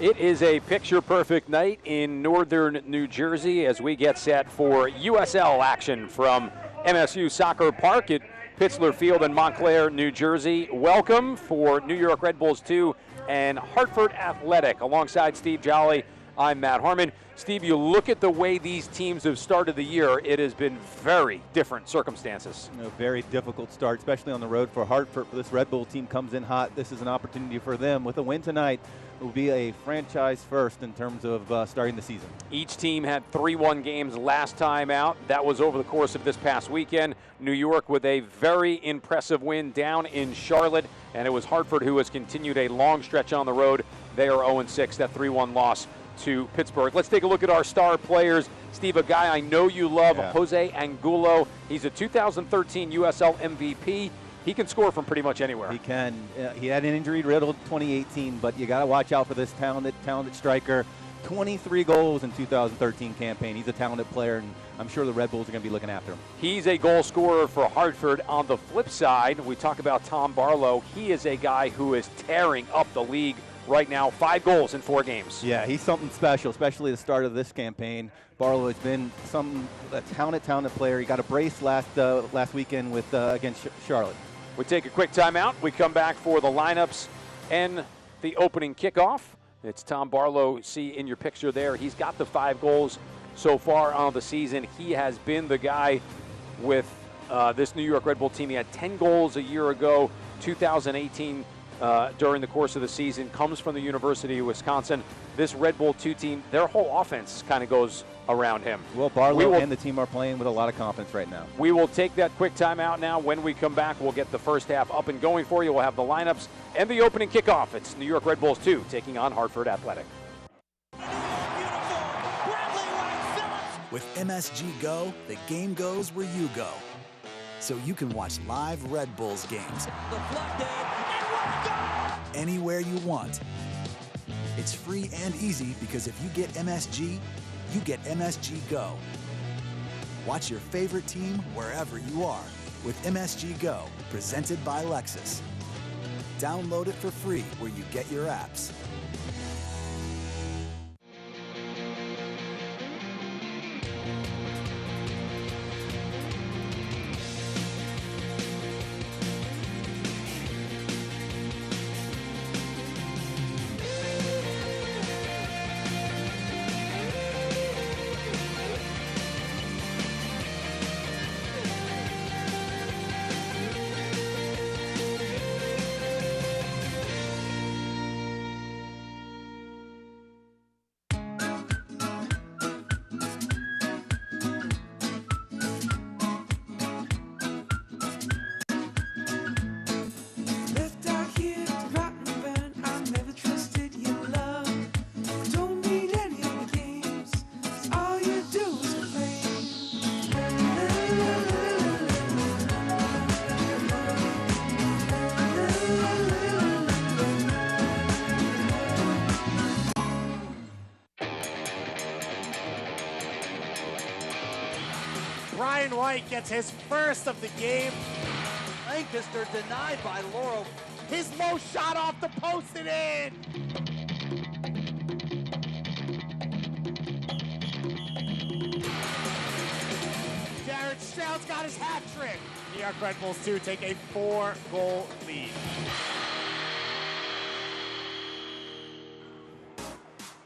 It is a picture-perfect night in northern New Jersey as we get set for USL action from MSU Soccer Park at Pitzler Field in Montclair, New Jersey. Welcome for New York Red Bulls 2 and Hartford Athletic. Alongside Steve Jolly, I'm Matt Harmon. Steve, you look at the way these teams have started the year, it has been very different circumstances. A very difficult start, especially on the road for Hartford. This Red Bull team comes in hot. This is an opportunity for them. With a win tonight, it will be a franchise first in terms of starting the season. Each team had 3-1 games last time out. That was over the course of this past weekend. New York with a very impressive win down in Charlotte, and it was Hartford who has continued a long stretch on the road. They are 0-6, that 3-1 loss to Pittsburgh. Let's take a look at our star players. Steve, a guy I know you love, Jose Angulo. He's a 2013 USL MVP. He can score from pretty much anywhere. He can. He had an injury-riddled 2018, but you got to watch out for this talented striker. 23 goals in 2013 campaign. He's a talented player, and I'm sure the Red Bulls are going to be looking after him. He's a goal scorer for Hartford. On the flip side, we talk about Tom Barlow. He is a guy who is tearing up the league right now, 5 goals in 4 games. Yeah, he's something special, especially the start of this campaign. Barlow has been a talented player. He got a brace last weekend with against Charlotte. We take a quick timeout. We come back for the lineups and the opening kickoff. It's Tom Barlow. See in your picture there, he's got the 5 goals so far on the season. He has been the guy with this New York Red Bull team. He had 10 goals a year ago, 2018. During the course of the season, comes from the University of Wisconsin. This Red Bull 2 team, their whole offense kind of goes around him. Well, Barlow and the team are playing with a lot of confidence right now. We will take that quick timeout now. When we come back, we'll get the first half up and going for you. We'll have the lineups and the opening kickoff. It's New York Red Bulls 2 taking on Hartford Athletic. With MSG Go, the game goes where you go. So you can watch live Red Bulls games anywhere you want. It's free and easy because if you get MSG, you get MSG Go. Watch your favorite team wherever you are with MSG Go, presented by Lexus. Download it for free where you get your apps. White gets his first of the game. Lancaster denied by Laurel. His low shot off the post and in. Jared Stroud's got his hat trick. New York Red Bulls 2 take a 4-goal lead.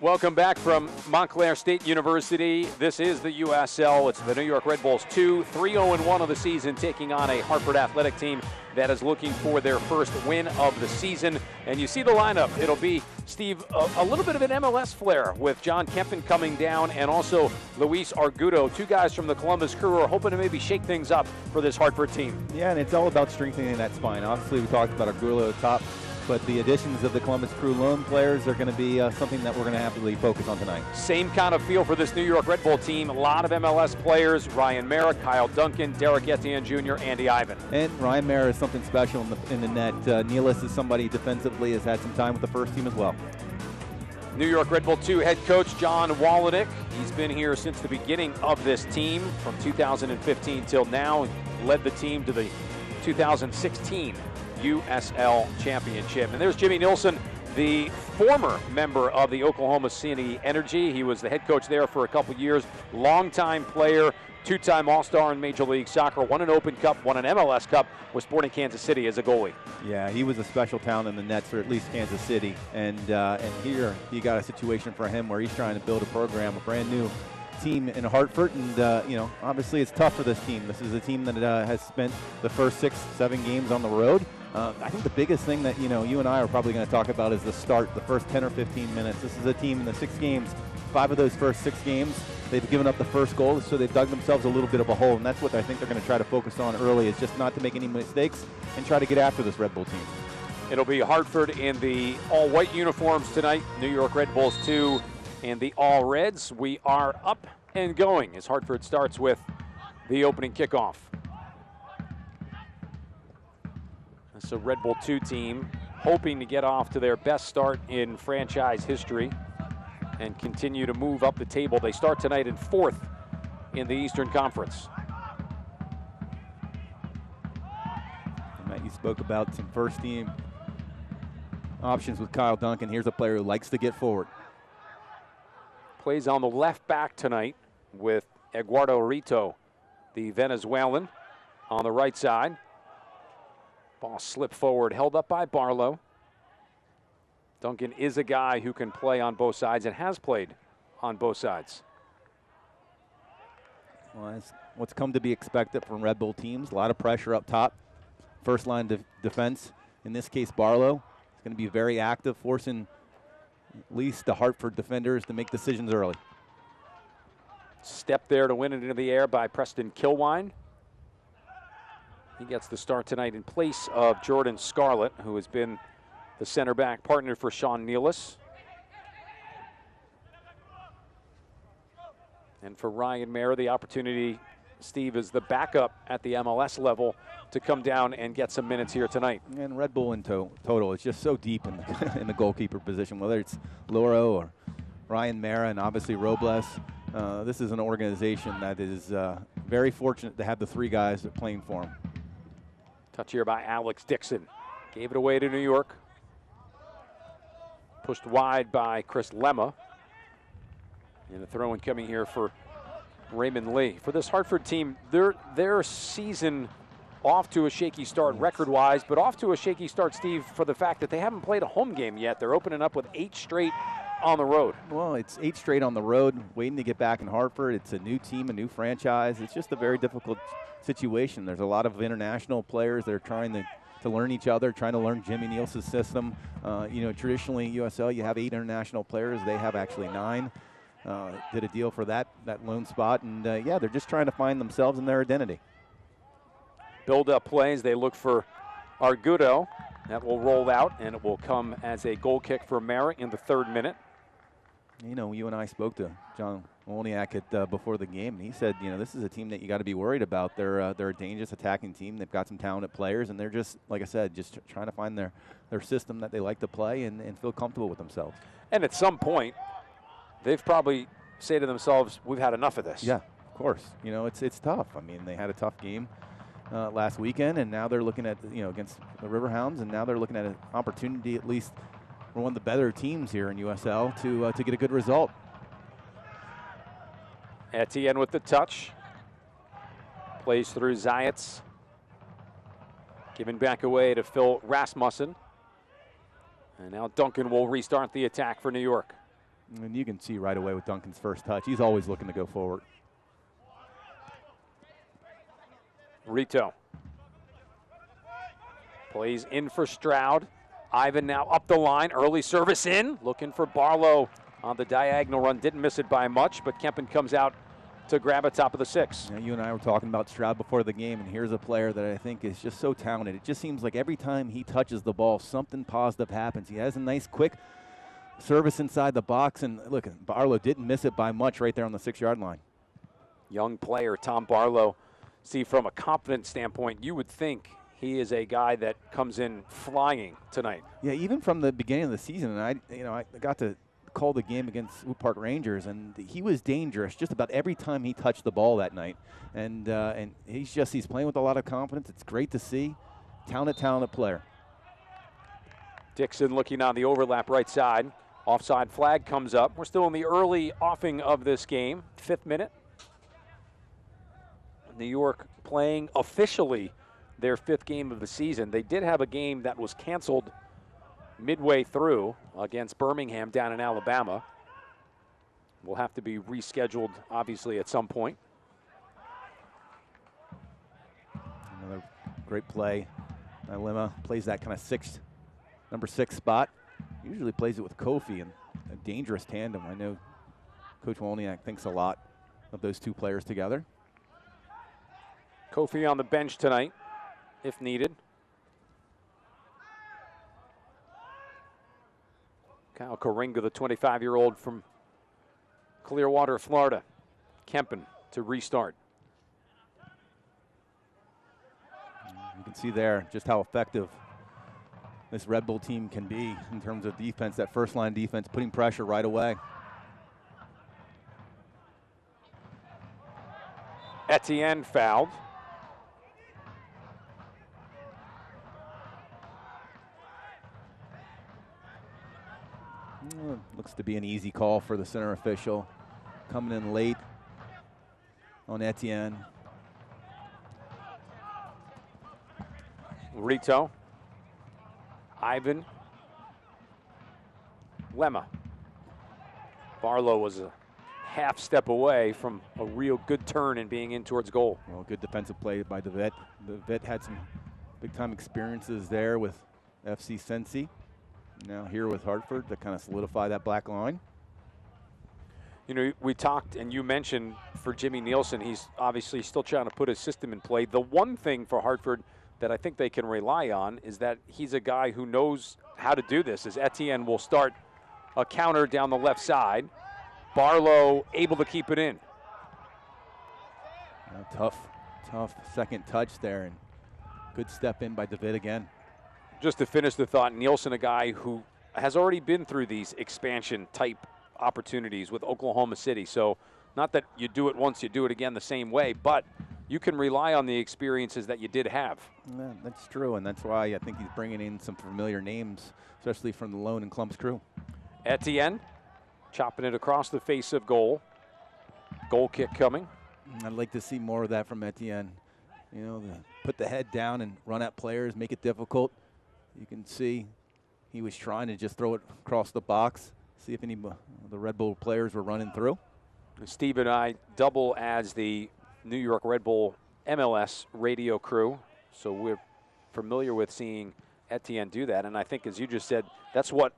Welcome back from Montclair State University. This is the USL. It's the New York Red Bulls 2, 3-0-1 of the season, taking on a Hartford Athletic team that is looking for their first win of the season. And you see the lineup. It'll be, Steve, a little bit of an MLS flair with John Kempin coming down and also Luis Argudo, 2 guys from the Columbus Crew who are hoping to maybe shake things up for this Hartford team. Yeah, and it's all about strengthening that spine. Obviously, we talked about Argudo at the top, but the additions of the Columbus Crew loan players are going to be something that we're going to have to really focus on tonight. Same kind of feel for this New York Red Bull team. A lot of MLS players, Ryan Merrick, Kyle Duncan, Derek Etienne Jr., Andy Ivan. And Ryan Merrick is something special in the net. Nealis is somebody defensively, has had some time with the first team as well. New York Red Bull 2 head coach John Walenick. He's been here since the beginning of this team from 2015 till now. Led the team to the 2016 USL Championship. And there's Jimmy Nilsson the former member of the Oklahoma City Energy. He was the head coach there for a couple years, longtime player, two-time All-Star in Major League Soccer, won an Open Cup, won an MLS Cup with Sporting Kansas City as a goalie. Yeah, he was a special talent in the nets for at least Kansas City. And here you got a situation for him where he's trying to build a program, a brand new team in Hartford. And, obviously it's tough for this team. This is a team that has spent the first 6-7 games on the road. I think the biggest thing that, you and I are probably going to talk about is the start, the first 10 or 15 minutes. This is a team in the 6 games, 5 of those first 6 games, they've given up the first goal, so they've dug themselves a little bit of a hole, and that's what I think they're going to try to focus on early, is just not to make any mistakes and try to get after this Red Bull team. It'll be Hartford in the all-white uniforms tonight, New York Red Bulls 2 and the all-reds. We are up and going as Hartford starts with the opening kickoff. It's a Red Bull 2 team hoping to get off to their best start in franchise history and continue to move up the table. They start tonight in 4th in the Eastern Conference. Matt, you spoke about some first team options with Kyle Duncan. Here's a player who likes to get forward. Plays on the left back tonight with Eduardo Rito, the Venezuelan, on the right side. Ball slipped forward, held up by Barlow. Duncan is a guy who can play on both sides and has played on both sides. Well, that's what's come to be expected from Red Bull teams. A lot of pressure up top. First line defense, in this case Barlow, is going to be very active, forcing at least the Hartford defenders to make decisions early. Step there to win it into the air by Preston Kilwine. He gets the start tonight in place of Jordan Scarlett, who has been the center back partner for Sean Nealis. And for Ryan Mayer, the opportunity, Steve, is the backup at the MLS level to come down and get some minutes here tonight. And Red Bull in total is just so deep in the, in the goalkeeper position, whether it's Loro or Ryan Mayer and obviously Robles. This is an organization that is very fortunate to have the 3 guys that are playing for them. Touch here by Alex Dixon. Gave it away to New York. Pushed wide by Chris Lemma. And a throw-in coming here for Raymond Lee. For this Hartford team, their season off to a shaky start record-wise, but off to a shaky start, Steve, for the fact that they haven't played a home game yet. They're opening up with 8 straight on the road. Well, it's 8 straight on the road, waiting to get back in Hartford. It's a new team, a new franchise. It's just a very difficult situation. There's a lot of international players that are trying to learn each other, trying to learn Jimmy Niels' system. Traditionally, USL, you have 8 international players. They have actually 9. Did a deal for that lone spot. And, they're just trying to find themselves and their identity. Build-up plays. They look for Argudo. That will roll out, and it will come as a goal kick for Merritt in the 3rd minute. You and I spoke to John Wolniak before the game, and he said, this is a team that you got to be worried about. They're a dangerous attacking team. They've got some talented players, and they're just, like I said, just trying to find their system that they like to play and feel comfortable with themselves. And at some point, they've probably say to themselves, we've had enough of this. Yeah, of course. It's tough. I mean, they had a tough game last weekend, and now they're looking at, against the Riverhounds, and now they're looking at an opportunity at least for one of the better teams here in USL to get a good result. Etienne with the touch. Plays through Zayats. Giving back away to Phil Rasmussen. And now Duncan will restart the attack for New York. And you can see right away with Duncan's first touch, he's always looking to go forward. Rito. Plays in for Stroud. Ivan now up the line. Early service in. Looking for Barlow on the diagonal run. Didn't miss it by much, but Kempen comes out to grab it top of the 6. You and I were talking about Stroud before the game, and here's a player that I think is just so talented. It just seems like every time he touches the ball, something positive happens. He has a nice, quick service inside the box, and look, Barlow didn't miss it by much right there on the 6-yard line. Young player, Tom Barlow. See, from a confidence standpoint, you would think he is a guy that comes in flying tonight. Yeah, even from the beginning of the season, and I got to call the game against Wood Park Rangers, and he was dangerous just about every time he touched the ball that night. And he's playing with a lot of confidence. It's great to see. Talented player. Dixon looking on the overlap right side. Offside flag comes up. We're still in the early offing of this game, 5th minute. New York playing officially their 5th game of the season. They did have a game that was canceled midway through against Birmingham down in Alabama. Will have to be rescheduled, obviously, at some point. Another great play. Lima plays that kind of number 6 spot. Usually plays it with Kofi, and a dangerous tandem. I know Coach Wozniak thinks a lot of those two players together. Kofi on the bench tonight, if needed. Kyle Coringa, the 25-year-old from Clearwater, Florida. Kempen to restart. You can see there just how effective this Red Bull team can be in terms of defense, that first line defense, putting pressure right away. Etienne fouled. Looks to be an easy call for the center official. Coming in late on Etienne. Rito. Ivan. Lemma. Barlow was a half step away from a real good turn and being in towards goal. Well, good defensive play by DeVitt. DeVitt had some big-time experiences there with FC Cincy. Now here with Hartford to kind of solidify that black line. You know, we talked and you mentioned for Jimmy Nielsen, he's obviously still trying to put his system in play. The one thing for Hartford that I think they can rely on is that he's a guy who knows how to do this, as Etienne will start a counter down the left side. Barlow able to keep it in. Tough second touch there, and good step in by DeVitt again. Just to finish the thought, Nielsen, a guy who has already been through these expansion-type opportunities with Oklahoma City. So not that you do it once, you do it again the same way, but you can rely on the experiences that you did have. Yeah, that's true, and that's why I think he's bringing in some familiar names, especially from the Lone and Clumps crew. Etienne chopping it across the face of goal. Goal kick coming. I'd like to see more of that from Etienne. You know, put the head down and run at players, make it difficult. You can see he was trying to just throw it across the box, see if any of the Red Bull players were running through. Steve and I double as the New York Red Bull MLS radio crew, so we're familiar with seeing Etienne do that. And I think, as you just said, that's what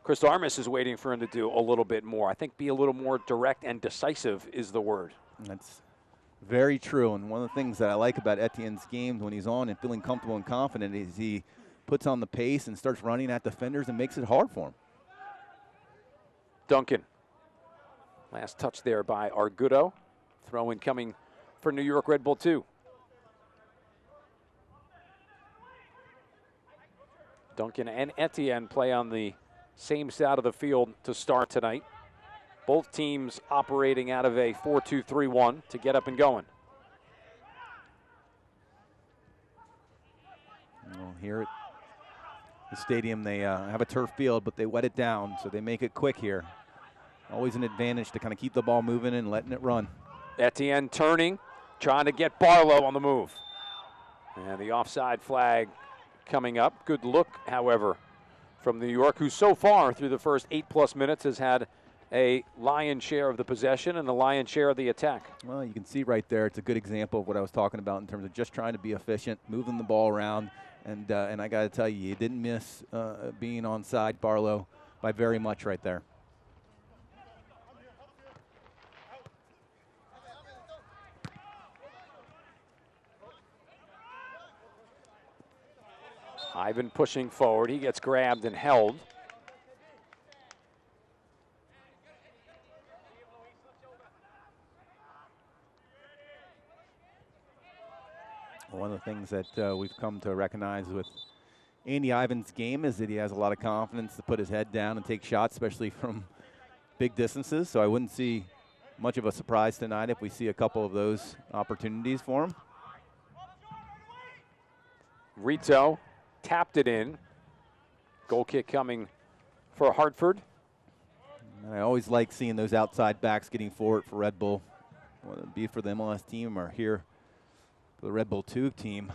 Chris Armas is waiting for him to do a little bit more. I think be a little more direct and decisive is the word. That's very true. And one of the things that I like about Etienne's games when he's on and feeling comfortable and confident is he puts on the pace and starts running at defenders and makes it hard for him. Duncan. Last touch there by Argudo. Throw-in coming for New York Red Bull 2. Duncan and Etienne play on the same side of the field to start tonight. Both teams operating out of a 4-2-3-1 to get up and going. Well, here at the stadium, they have a turf field, but they wet it down, so they make it quick here. Always an advantage to kind of keep the ball moving and letting it run. Etienne turning, trying to get Barlow on the move. And the offside flag coming up. Good look, however, from New York, who so far through the first 8+ minutes has had a lion's share of the possession and the lion's share of the attack. Well, you can see right there, it's a good example of what I was talking about in terms of just trying to be efficient, moving the ball around. And I got to tell you didn't miss being onside Barlow by very much right there. Ivan pushing forward. He gets grabbed and held. One of the things that we've come to recognize with Andy Ivan's game is that he has a lot of confidence to put his head down and take shots, especially from big distances. So I wouldn't see much of a surprise tonight if we see a couple of those opportunities for him. Rito tapped it in. Goal kick coming for Hartford. And I always like seeing those outside backs getting forward for Red Bull, whether it be for the MLS team or here for the Red Bull 2 team.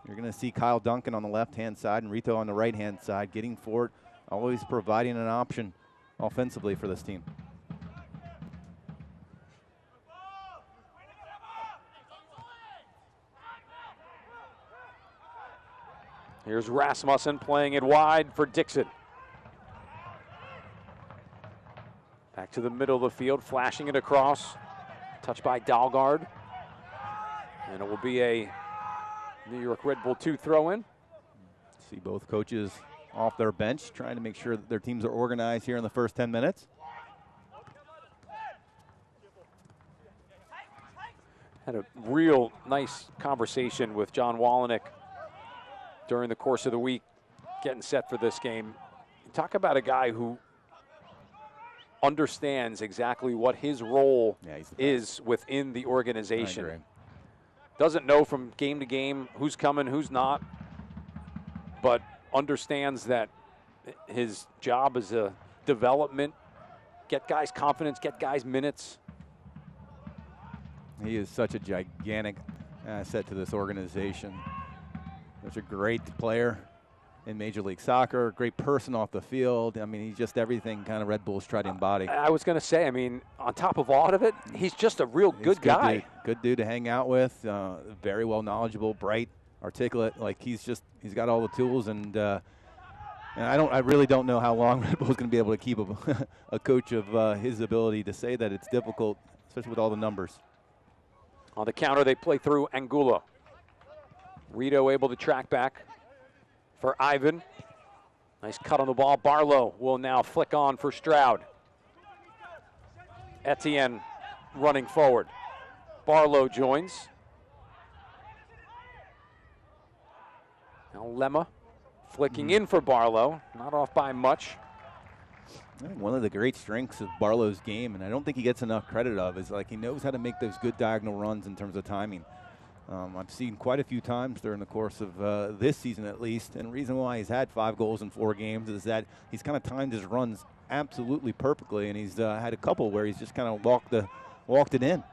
You're going to see Kyle Duncan on the left-hand side and Rito on the right-hand side getting forward, always providing an option offensively for this team. Here's Rasmussen playing it wide for Dixon. Back to the middle of the field, flashing it across. Touched by Dalgard. And it will be a New York Red Bull 2 throw-in. See both coaches off their bench, trying to make sure that their teams are organized here in the first 10 minutes. Had a real nice conversation with John Wallenick during the course of the week, getting set for this game. Talk about a guy who understands exactly what his role is within the organization. Doesn't know from game to game who's coming, who's not, but understands that his job is a development, get guys confidence, get guys minutes. He is such a gigantic asset to this organization. Such a great player in Major League Soccer, great person off the field. I mean, he's just everything kind of Red Bulls try to embody. I was going to say, I mean, on top of all of it, he's just a real good guy. Good dude to hang out with, very well knowledgeable, bright, articulate. Like he's got all the tools, and I really don't know how long Red Bull's going to be able to keep a coach of his ability to say that. It's difficult, especially with all the numbers. On the counter, they play through Angulo. Rito able to track back for Ivan. Nice cut on the ball. Barlow will now flick on for Stroud. Etienne running forward. Barlow joins. Now Lemma flicking in for Barlow. Not off by much. One of the great strengths of Barlow's game, and I don't think he gets enough credit of, is like he knows how to make those good diagonal runs in terms of timing. I've seen quite a few times during the course of this season at least, and the reason why he's had 5 goals in 4 games is that he's kind of timed his runs absolutely perfectly, and he's had a couple where he's just kind of walked it in.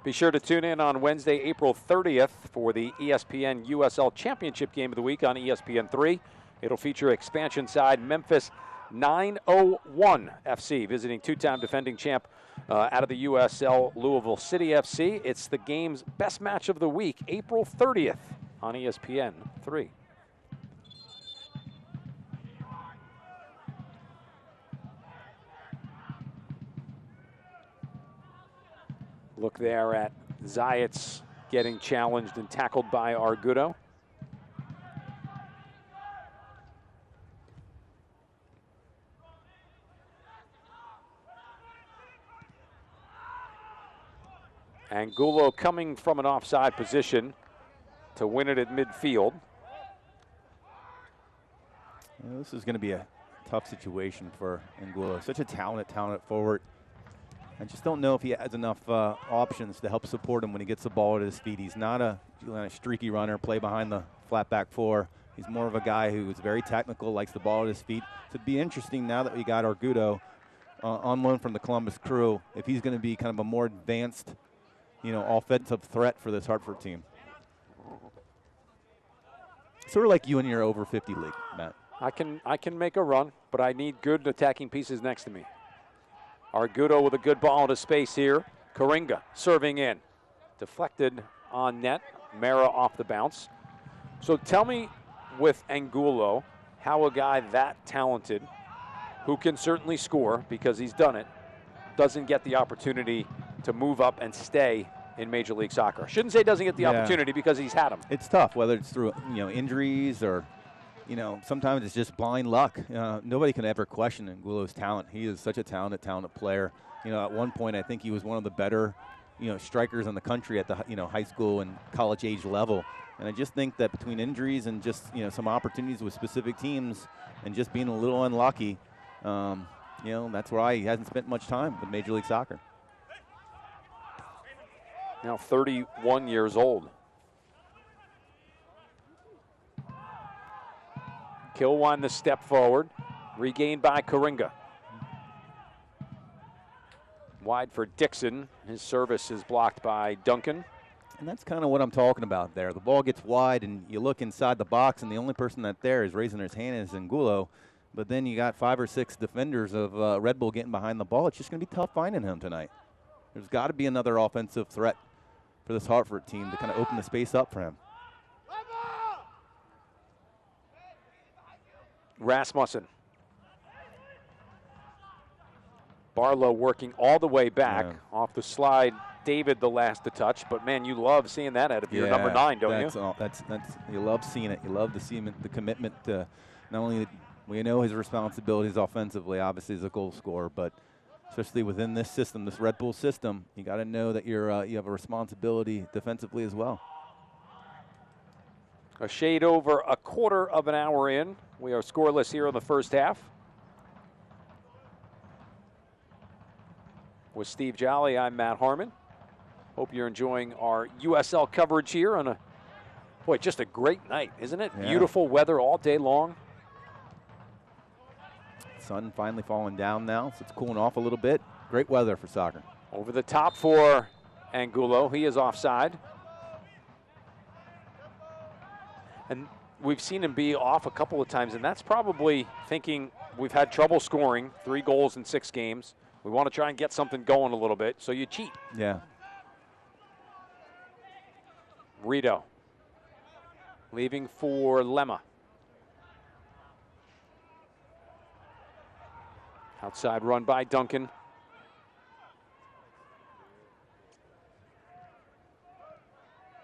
Be sure to tune in on Wednesday, April 30th for the ESPN USL Championship Game of the Week on ESPN3. It'll feature expansion side Memphis 901 FC visiting 2-time defending champ out of the USL Louisville City FC. It's the game's best match of the week, April 30th on ESPN3. Look there at Zayats getting challenged and tackled by Argudo. Angulo coming from an offside position to win it at midfield. Well, this is going to be a tough situation for Angulo. Such a talented forward. I just don't know if he has enough options to help support him when he gets the ball at his feet. He's not a streaky runner, play behind the flat back 4. He's more of a guy who is very technical, likes the ball at his feet. So it'd be interesting now that we got Argudo on loan from the Columbus Crew, if he's going to be kind of a more advanced, offensive threat for this Hartford team. Sort of like you in your over 50 league, Matt. I can make a run, but I need good attacking pieces next to me. Argudo with a good ball into space here. Karinga serving in. Deflected on net. Mara off the bounce. So tell me with Angulo how a guy that talented, who can certainly score because he's done it, doesn't get the opportunity to move up and stay in Major League Soccer. Shouldn't say doesn't get the opportunity because he's had them. It's tough, whether it's through injuries or sometimes it's just blind luck. Nobody can ever question Angulo's talent. He is such a talented player. At one point I think he was one of the better strikers in the country at the high school and college age level. And I just think that between injuries and just some opportunities with specific teams and just being a little unlucky, that's why he hasn't spent much time with Major League Soccer. Now 31 years old. Kilwine the step forward. Regained by Karinga. Wide for Dixon. His service is blocked by Duncan. And that's kind of what I'm talking about there. The ball gets wide, and you look inside the box, and the only person that there is raising his hand is Angulo. But then you got 5 or 6 defenders of Red Bull getting behind the ball. It's just going to be tough finding him tonight. There's got to be another offensive threat for this Hartford team to kind of open the space up for him. Rasmussen. Barlow working all the way back off the slide. David the last to touch, but man, you love seeing that out of your number 9, don't you? That's you love seeing it. You love to see him, the commitment to not only we know his responsibilities offensively, obviously as a goal scorer, but especially within this system, this Red Bull system, you got to know that you have a responsibility defensively as well. A shade over a quarter of an hour in. We are scoreless here in the first half. With Steve Jolly, I'm Matt Harmon. Hope you're enjoying our USL coverage here on just a great night, isn't it? Yeah. Beautiful weather all day long. Sun finally falling down now, so it's cooling off a little bit. Great weather for soccer. Over the top for Angulo. He is offside. And we've seen him be off a couple of times, and that's probably thinking we've had trouble scoring, 3 goals in 6 games. We want to try and get something going a little bit, so you cheat. Yeah. Rito leaving for Lemma. Outside run by Duncan.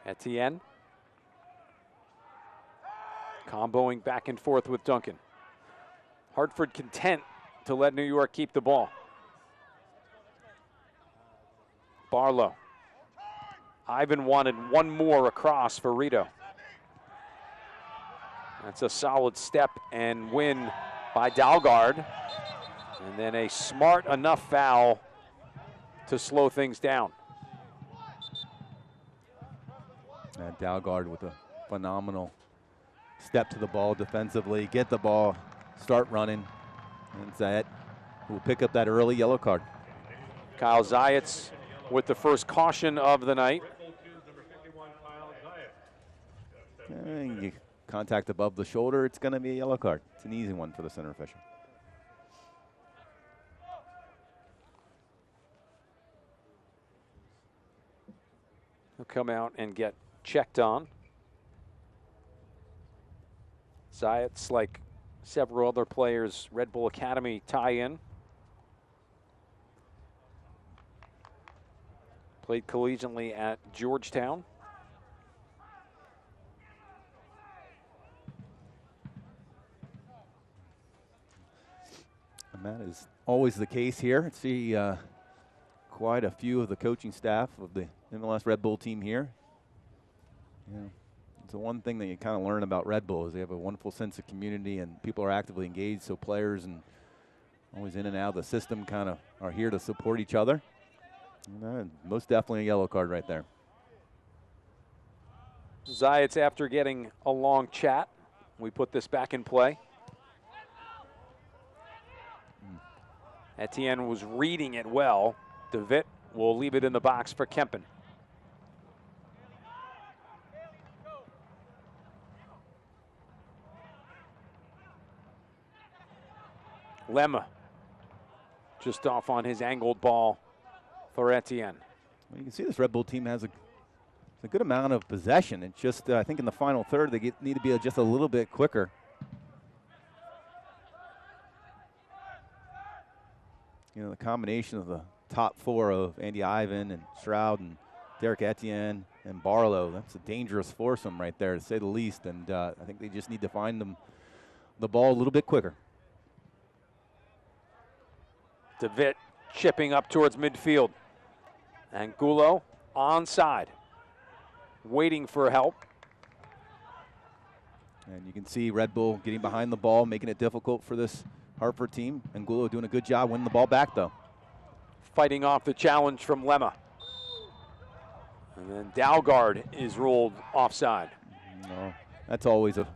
Etienne. Comboing back and forth with Duncan. Hartford content to let New York keep the ball. Barlow. Ivan wanted one more across for Rito. That's a solid step and win by Dalgard. And then a smart enough foul to slow things down. And Dalgard with a phenomenal step to the ball defensively, get the ball, start running. And Zayat will pick up that early yellow card. Kyle Zayats with the first caution of the night. You contact above the shoulder, it's going to be a yellow card. It's an easy one for the center official. He'll come out and get checked on. Zayats, like several other players, Red Bull Academy tie-in. Played collegiately at Georgetown. And that is always the case here. I see quite a few of the coaching staff of the MLS Red Bull team here. Yeah. It's the one thing that you kind of learn about Red Bull is they have a wonderful sense of community and people are actively engaged, so players and always in and out of the system kind of are here to support each other. And most definitely a yellow card right there. Zayats, after getting a long chat, we put this back in play. Etienne was reading it well. DeVitt will leave it in the box for Kempen. Lemma just off on his angled ball for Etienne. Well, you can see this Red Bull team has a good amount of possession. It's just, I think in the final third, they need to be just a little bit quicker. You know, the combination of the top 4 of Andy Ivan and Stroud and Derek Etienne and Barlow, that's a dangerous foursome right there, to say the least. And I think they just need to find the ball a little bit quicker. DeVitt chipping up towards midfield. Angulo onside, waiting for help. And you can see Red Bull getting behind the ball, making it difficult for this Hartford team. Angulo doing a good job winning the ball back, though. Fighting off the challenge from Lemma. And then Dalgard is ruled offside. No, that's always a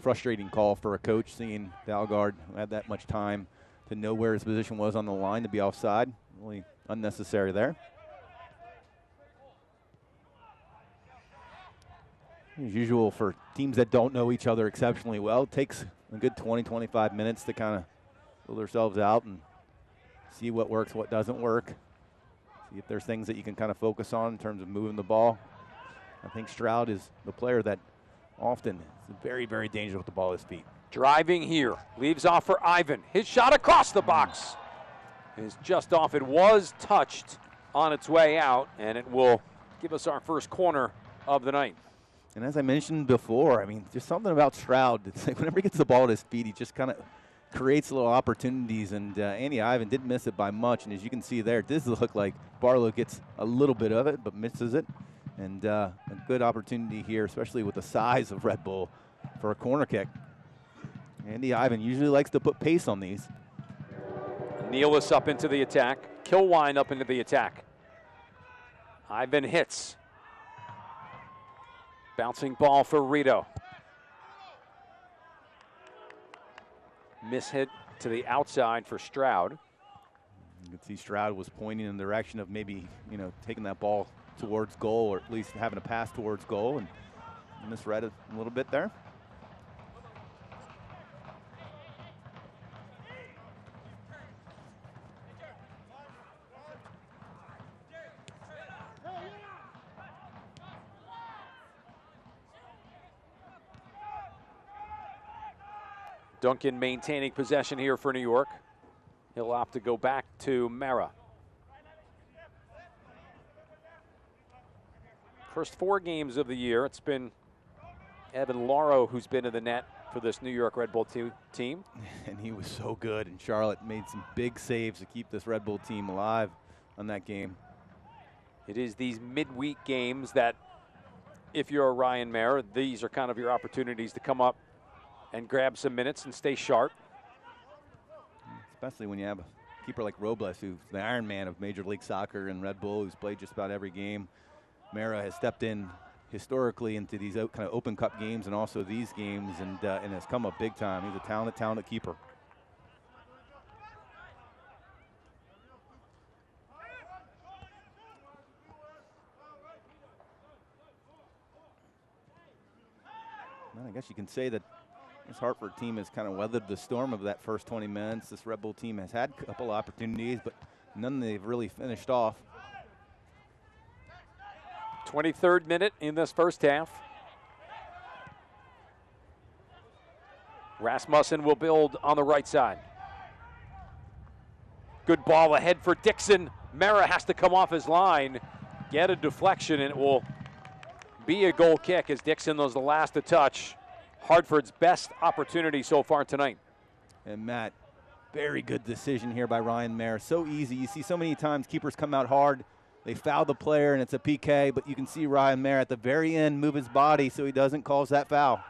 frustrating call for a coach, seeing Dalgard had that much time to know where his position was on the line to be offside. Really unnecessary there. As usual, for teams that don't know each other exceptionally well, it takes a good 20, 25 minutes to kind of build themselves out and see what works, what doesn't work. See if there's things that you can kind of focus on in terms of moving the ball. I think Stroud is the player that often is very, very dangerous with the ball at his feet. Driving here, leaves off for Ivan. His shot across the box is just off. It was touched on its way out, and it will give us our first corner of the night. And as I mentioned before, I mean, just something about Stroud. It's like whenever he gets the ball at his feet, he just kind of creates little opportunities, and Andy Ivan didn't miss it by much. And as you can see there, it does look like Barlow gets a little bit of it, but misses it. And a good opportunity here, especially with the size of Red Bull, for a corner kick. Andy Ivan usually likes to put pace on these. Nealis up into the attack. Kilwine up into the attack. Ivan hits. Bouncing ball for Rito. Miss hit to the outside for Stroud. You can see Stroud was pointing in the direction of maybe, taking that ball towards goal, or at least having a pass towards goal, and misread it a little bit there. Duncan maintaining possession here for New York. He'll opt to go back to Mara. First 4 games of the year, it's been Evan Lauro who's been in the net for this New York Red Bull team. And he was so good, and Charlotte made some big saves to keep this Red Bull team alive on that game. It is these midweek games that, if you're a Ryan Mayer, these are kind of your opportunities to come up and grab some minutes and stay sharp. Especially when you have a keeper like Robles, who's the Iron Man of Major League Soccer and Red Bull, who's played just about every game. Mara has stepped in historically into these kind of Open Cup games and also these games, and has come up big time. He's a talented keeper. Well, I guess you can say that this Hartford team has kind of weathered the storm of that first 20 minutes. This Red Bull team has had a couple opportunities, but none they've really finished off. 23rd minute in this first half. Rasmussen will build on the right side. Good ball ahead for Dixon. Mara has to come off his line, get a deflection, and it will be a goal kick as Dixon was the last to touch. Hartford's best opportunity so far tonight. And Matt, very good decision here by Ryan Mayer. So easy. You see so many times keepers come out hard. They foul the player and it's a PK, but you can see Ryan Mayer at the very end move his body so he doesn't cause that foul.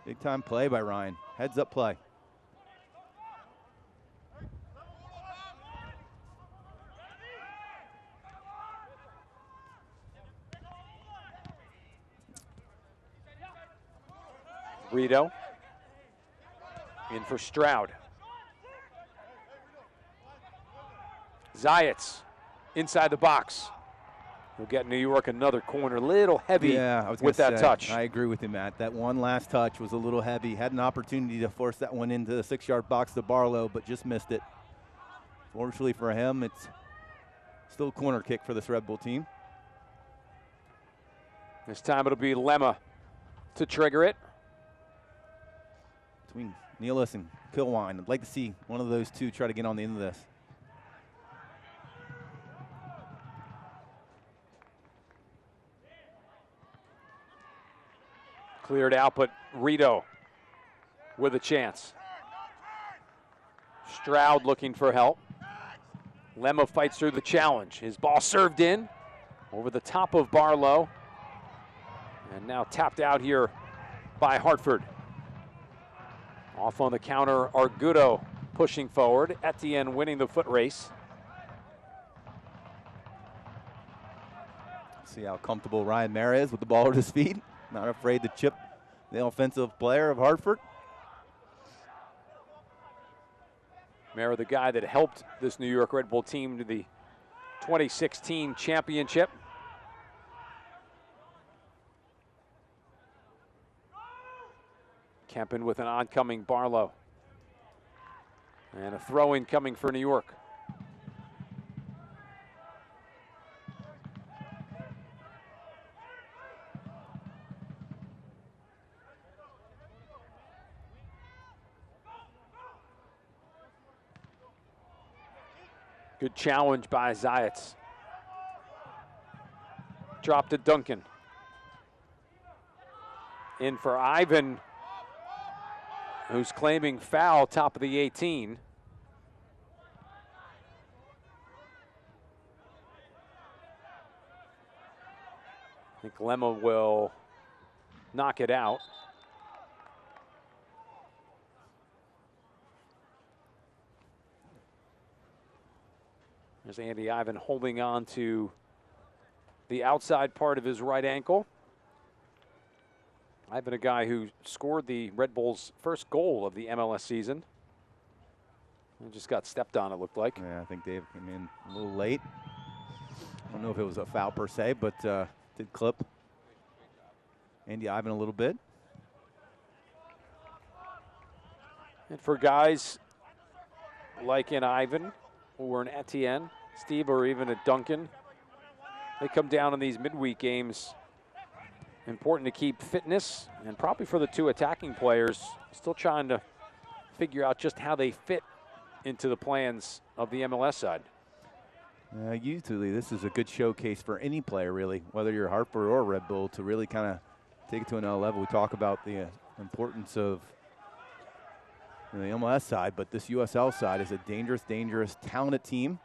Big time play by Ryan. Heads up play. Rito in for Stroud. Zayats inside the box. We'll get New York another corner. Little heavy with that touch. I agree with you, Matt. That one last touch was a little heavy. Had an opportunity to force that one into the 6-yard box to Barlow, but just missed it. Fortunately for him, it's still a corner kick for this Red Bull team. This time it'll be Lemma to trigger it. Between Nealis and Kilwine, I'd like to see one of those two try to get on the end of this. Cleared out, but Rito with a chance. Stroud looking for help. Lemma fights through the challenge. His ball served in over the top of Barlow. And now tapped out here by Hartford. Off on the counter, Argudo pushing forward. Etienne winning the foot race. See how comfortable Ryan Mayer is with the ball at his feet. Not afraid to chip the offensive player of Hartford. Mara, the guy that helped this New York Red Bull team to the 2016 championship. Kempen with an oncoming Barlow. And a throw-in coming for New York. Good challenge by Zayats. Drop to Duncan. In for Ivan, who's claiming foul, top of the 18. I think Lemma will knock it out. There's Andy Ivan holding on to the outside part of his right ankle. Ivan, a guy who scored the Red Bulls' first goal of the MLS season. And just got stepped on, it looked like. Yeah, I think Dave came in a little late. I don't know if it was a foul per se, but did clip Andy Ivan a little bit. And for guys like an Ivan or an Etienne, Steve, or even a Duncan, they come down in these midweek games. Important to keep fitness, and probably for the two attacking players, still trying to figure out just how they fit into the plans of the MLS side. Usually this is a good showcase for any player, really, whether you're Hartford or Red Bull, to really kind of take it to another level. We talk about the importance of the MLS side, but this USL side is a dangerous, talented team.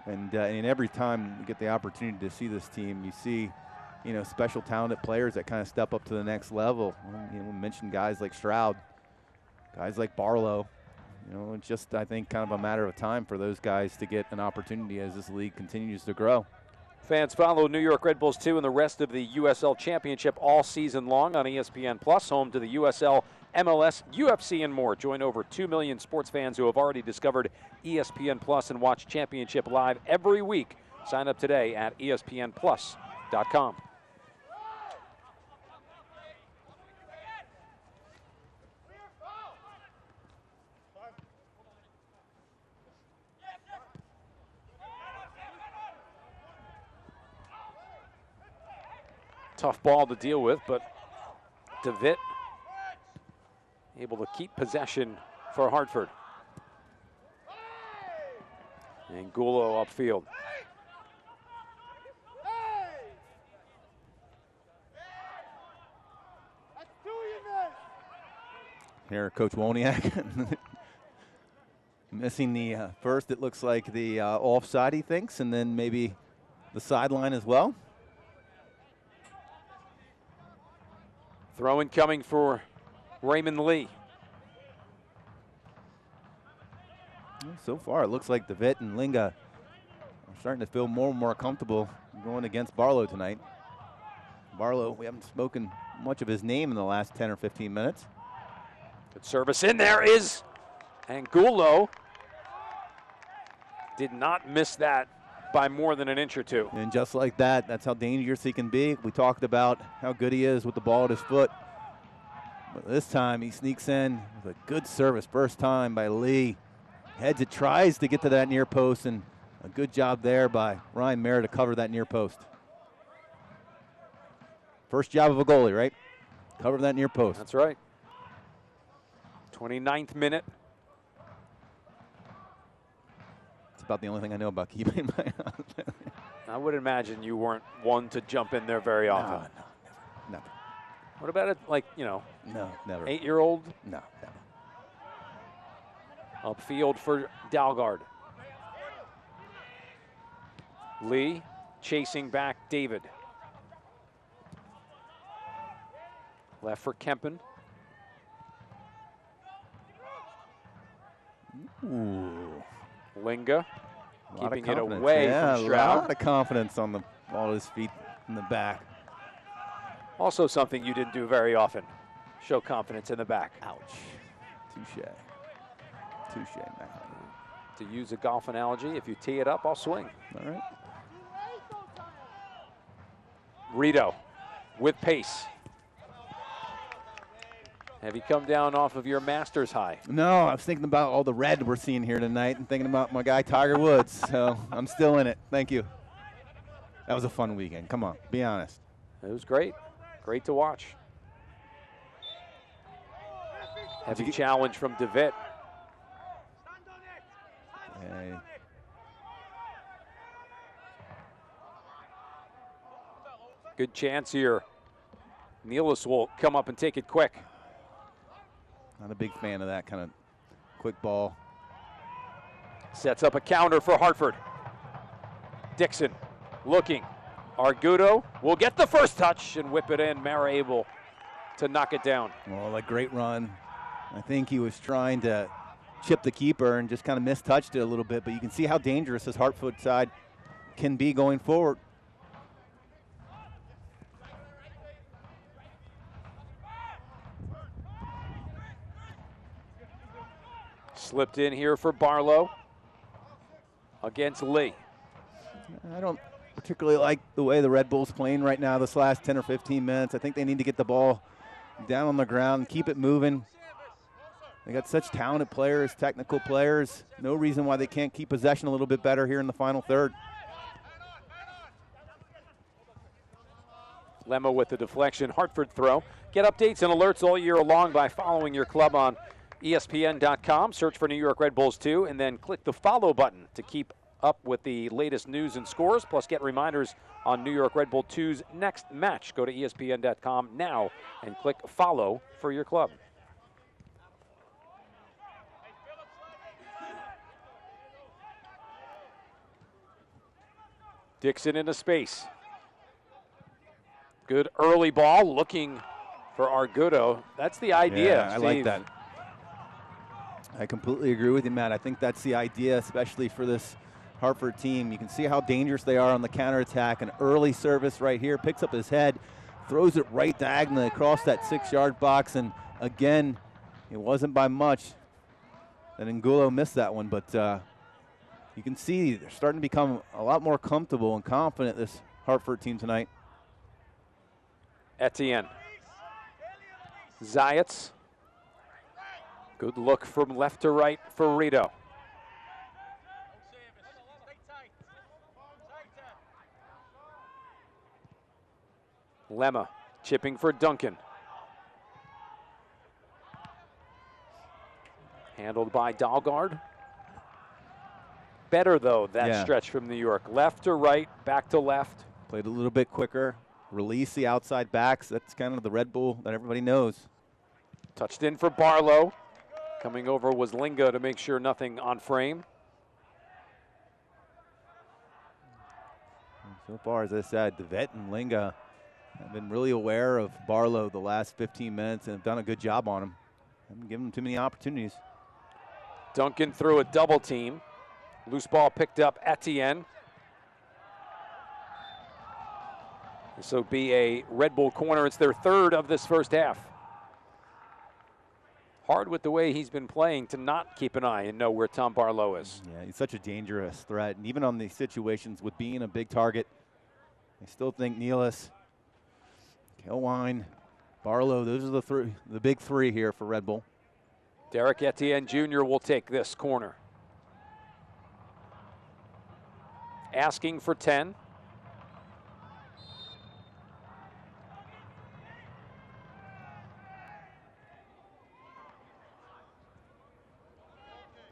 And every time we get the opportunity to see this team, you see, special talented players that kind of step up to the next level. We mentioned guys like Stroud, guys like Barlow. It's just, I think, kind of a matter of time for those guys to get an opportunity as this league continues to grow. Fans follow New York Red Bulls 2 and the rest of the USL Championship all season long on ESPN Plus, home to the USL, MLS, UFC, and more. Join over 2 million sports fans who have already discovered ESPN Plus and watch Championship live every week. Sign up today at espnplus.com. Tough ball to deal with, but DeVitt able to keep possession for Hartford. And Gulo upfield. Here, Coach Woniak missing the first, it looks like the offside, he thinks, and then maybe the sideline as well. Throw-in coming for Raymond Lee. So far, it looks like DeVitt and Linga are starting to feel more and more comfortable going against Barlow tonight. Barlow, we haven't spoken much of his name in the last 10 or 15 minutes. Good service in there is Angulo. Did not miss that by more than an inch or two. And just like that, that's how dangerous he can be. We talked about how good he is with the ball at his foot. But this time he sneaks in with a good service. First time by Lee. Heads it, tries to get to that near post, and a good job there by Ryan Mayer to cover that near post. First job of a goalie, right? Cover that near post. That's right. 29th minute. It's about the only thing I know about keeping my eye. I would imagine you weren't one to jump in there very often. No, never. What about it, like, No, never. 8-year-old? No, never. Upfield for Dalgard. Lee chasing back David. Left for Kempen. Ooh. Linga keeping it away from Stroud. A lot of confidence on the ball at his feet in the back. Also something you didn't do very often. show confidence in the back. Ouch. Touche. Touche, man. To use a golf analogy, if you tee it up, I'll swing. All right. Rito with pace. Have you come down off of your Masters high? No, I was thinking about all the red we're seeing here tonight and thinking about my guy Tiger Woods. So I'm still in it. Thank you. That was a fun weekend. Come on, be honest. It was great. Great to watch. Heavy challenge from DeVitt. Hey. Good chance here. Nealis will come up and take it quick. Not a big fan of that kind of quick ball. Sets up a counter for Hartford. Dixon looking. Argudo will get the first touch and whip it in. Mara able to knock it down. Well, a great run. I think he was trying to chip the keeper and just kind of mistouched it a little bit, but you can see how dangerous this Hartford side can be going forward. Slipped in here for Barlow against Lee. I don't particularly like the way the Red Bulls playing right now this last 10 or 15 minutes. I think they need to get the ball down on the ground and keep it moving. They got such talented players, technical players. No reason why they can't keep possession a little bit better here in the final third. Lemma with the deflection, Hartford throw. Get updates and alerts all year long by following your club on ESPN.com. Search for New York Red Bulls 2 and then click the follow button to keep up with the latest news and scores. Plus get reminders on New York Red Bull 2's next match. Go to ESPN.com now and click follow for your club. Dixon into space. Good early ball, looking for Argudo. That's the idea, Yeah, I like that. I completely agree with you, Matt. I think that's the idea, especially for this Hartford team. You can see how dangerous they are on the counterattack. An early service right here, picks up his head, throws it right diagonally across that 6-yard box, and again, it wasn't by much that Angulo missed that one, but you can see they're starting to become a lot more comfortable and confident, this Hartford team tonight. Etienne. Zayats. Good look from left to right for Rito. Lemma chipping for Duncan. Handled by Dahlgaard. Better, though, that stretch from New York. Left to right, back to left. Played a little bit quicker, release the outside backs. That's kind of the Red Bull that everybody knows. Touched in for Barlow. Coming over was Linga to make sure nothing on frame. So far, as I said, DeVitt and Linga have been really aware of Barlow the last 15 minutes and have done a good job on him. Haven't given him too many opportunities. Duncan threw a double team. Loose ball picked up Etienne. This will be a Red Bull corner. It's their third of this first half. Hard with the way he's been playing to not keep an eye and know where Tom Barlow is. Yeah, he's such a dangerous threat. And even on these situations with being a big target, I still think Nealis, Kilwine, Barlow, those are the big three here for Red Bull. Derek Etienne Jr. will take this corner. Asking for 10.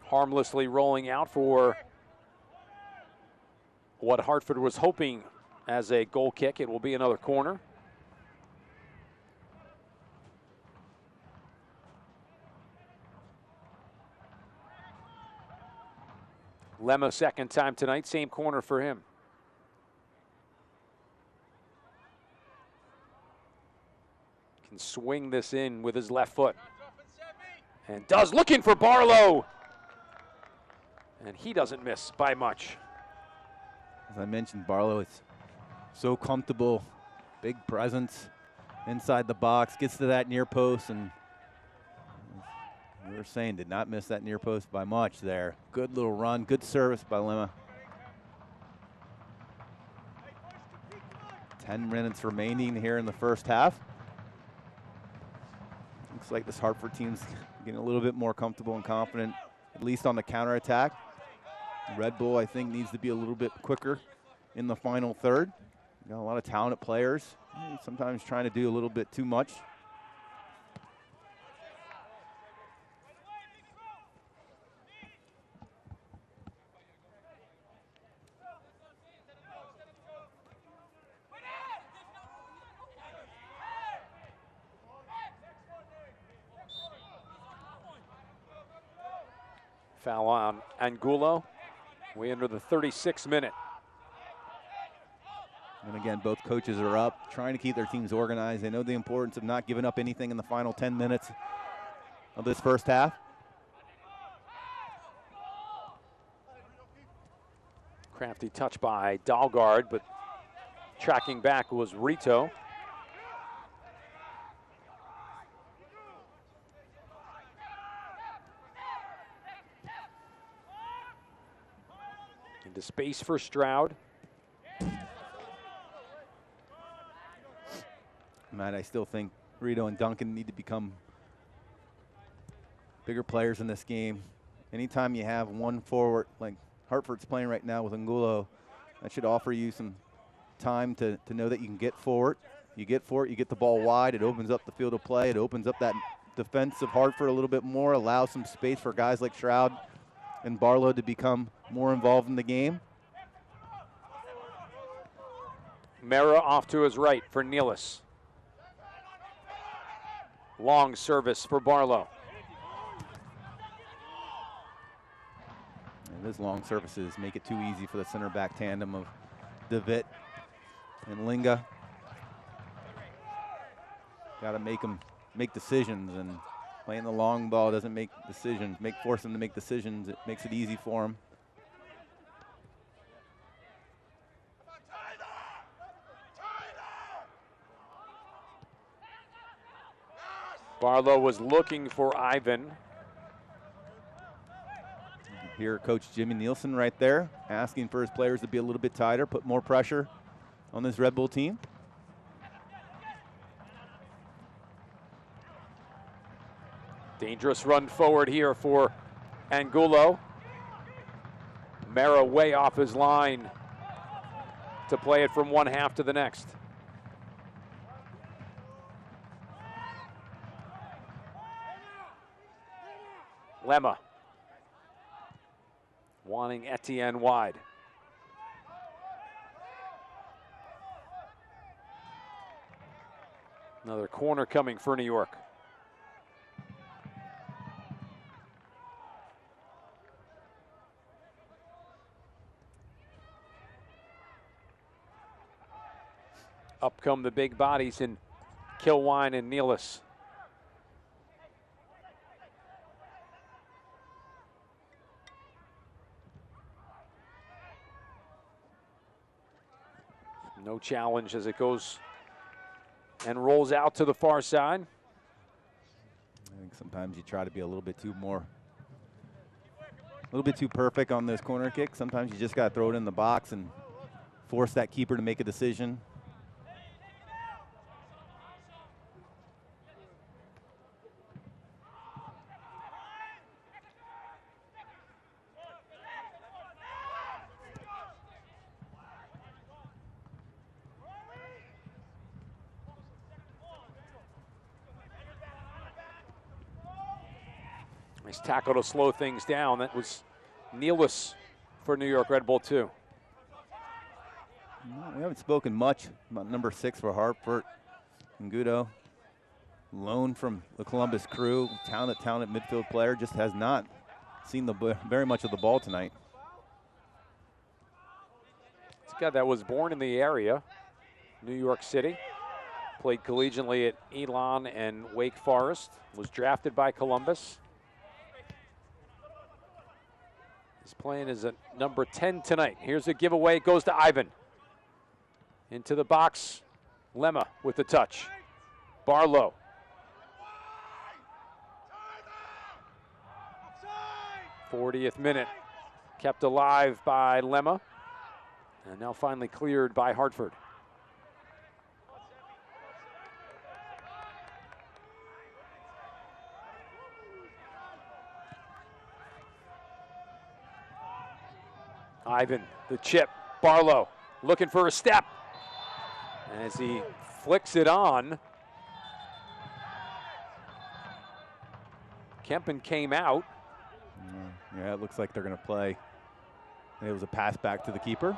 Harmlessly rolling out for what Hartford was hoping as a goal kick. It will be another corner. Lemma second time tonight, same corner for him. Can swing this in with his left foot. And does, looking for Barlow. And he doesn't miss by much. As I mentioned, Barlow is so comfortable, big presence. inside the box, gets to that near post, and we were saying did not miss that near post by much there. Good little run, good service by Lima. 10 minutes remaining here in the first half. Looks like this Hartford team's getting a little bit more comfortable and confident, at least on the counterattack. Red Bull, I think, needs to be a little bit quicker in the final third. Got a lot of talented players, sometimes trying to do a little bit too much. Foul on Angulo. We enter the 36th minute. And again, both coaches are up, trying to keep their teams organized. They know the importance of not giving up anything in the final 10 minutes of this first half. Crafty touch by Dalgard, but tracking back was Rito. Into space for Stroud. Matt, I still think Rito and Duncan need to become bigger players in this game. Anytime you have one forward, like Hartford's playing right now with Angulo, that should offer you some time to know that you can get forward. You get forward, you get the ball wide, it opens up the field of play, it opens up that defensive Hartford a little bit more, allows some space for guys like Stroud and Barlow to become more involved in the game. Mera off to his right for Nealis. Long service for Barlow. And those long services make it too easy for the center back tandem of DeVitt and Linga. Got to make decisions, and playing the long ball doesn't make decisions, force them to make decisions. It makes it easy for them. Barlow was looking for Ivan. Here, Coach Jimmy Nielsen right there, asking for his players to be a little bit tighter, put more pressure on this Red Bull team. Dangerous run forward here for Angulo. Mera way off his line to play it from one half to the next. Lemma wanting Etienne wide. Another corner coming for New York. Up come the big bodies in Kilwine and Nealis. No challenge as it goes and rolls out to the far side. I think sometimes you try to be a little bit too perfect on this corner kick. Sometimes you just got to throw it in the box and force that keeper to make a decision. Nice tackle to slow things down. That was Nealis for New York Red Bull 2. We haven't spoken much about number 6 for Hartford. Ngudo, loan from the Columbus Crew, talented midfield player, just has not seen very much of the ball tonight. It's a guy that was born in the area, New York City. Played collegiately at Elon and Wake Forest. Was drafted by Columbus. He's playing as a number 10 tonight. Here's a giveaway. It goes to Ivan. Into the box. Lemma with the touch. Barlow. 40th minute, kept alive by Lemma, and now finally cleared by Hartford. Ivan, the chip, Barlow looking for a step. As he flicks it on, Kempen came out. Yeah, it looks like they're going to play. It was a pass back to the keeper.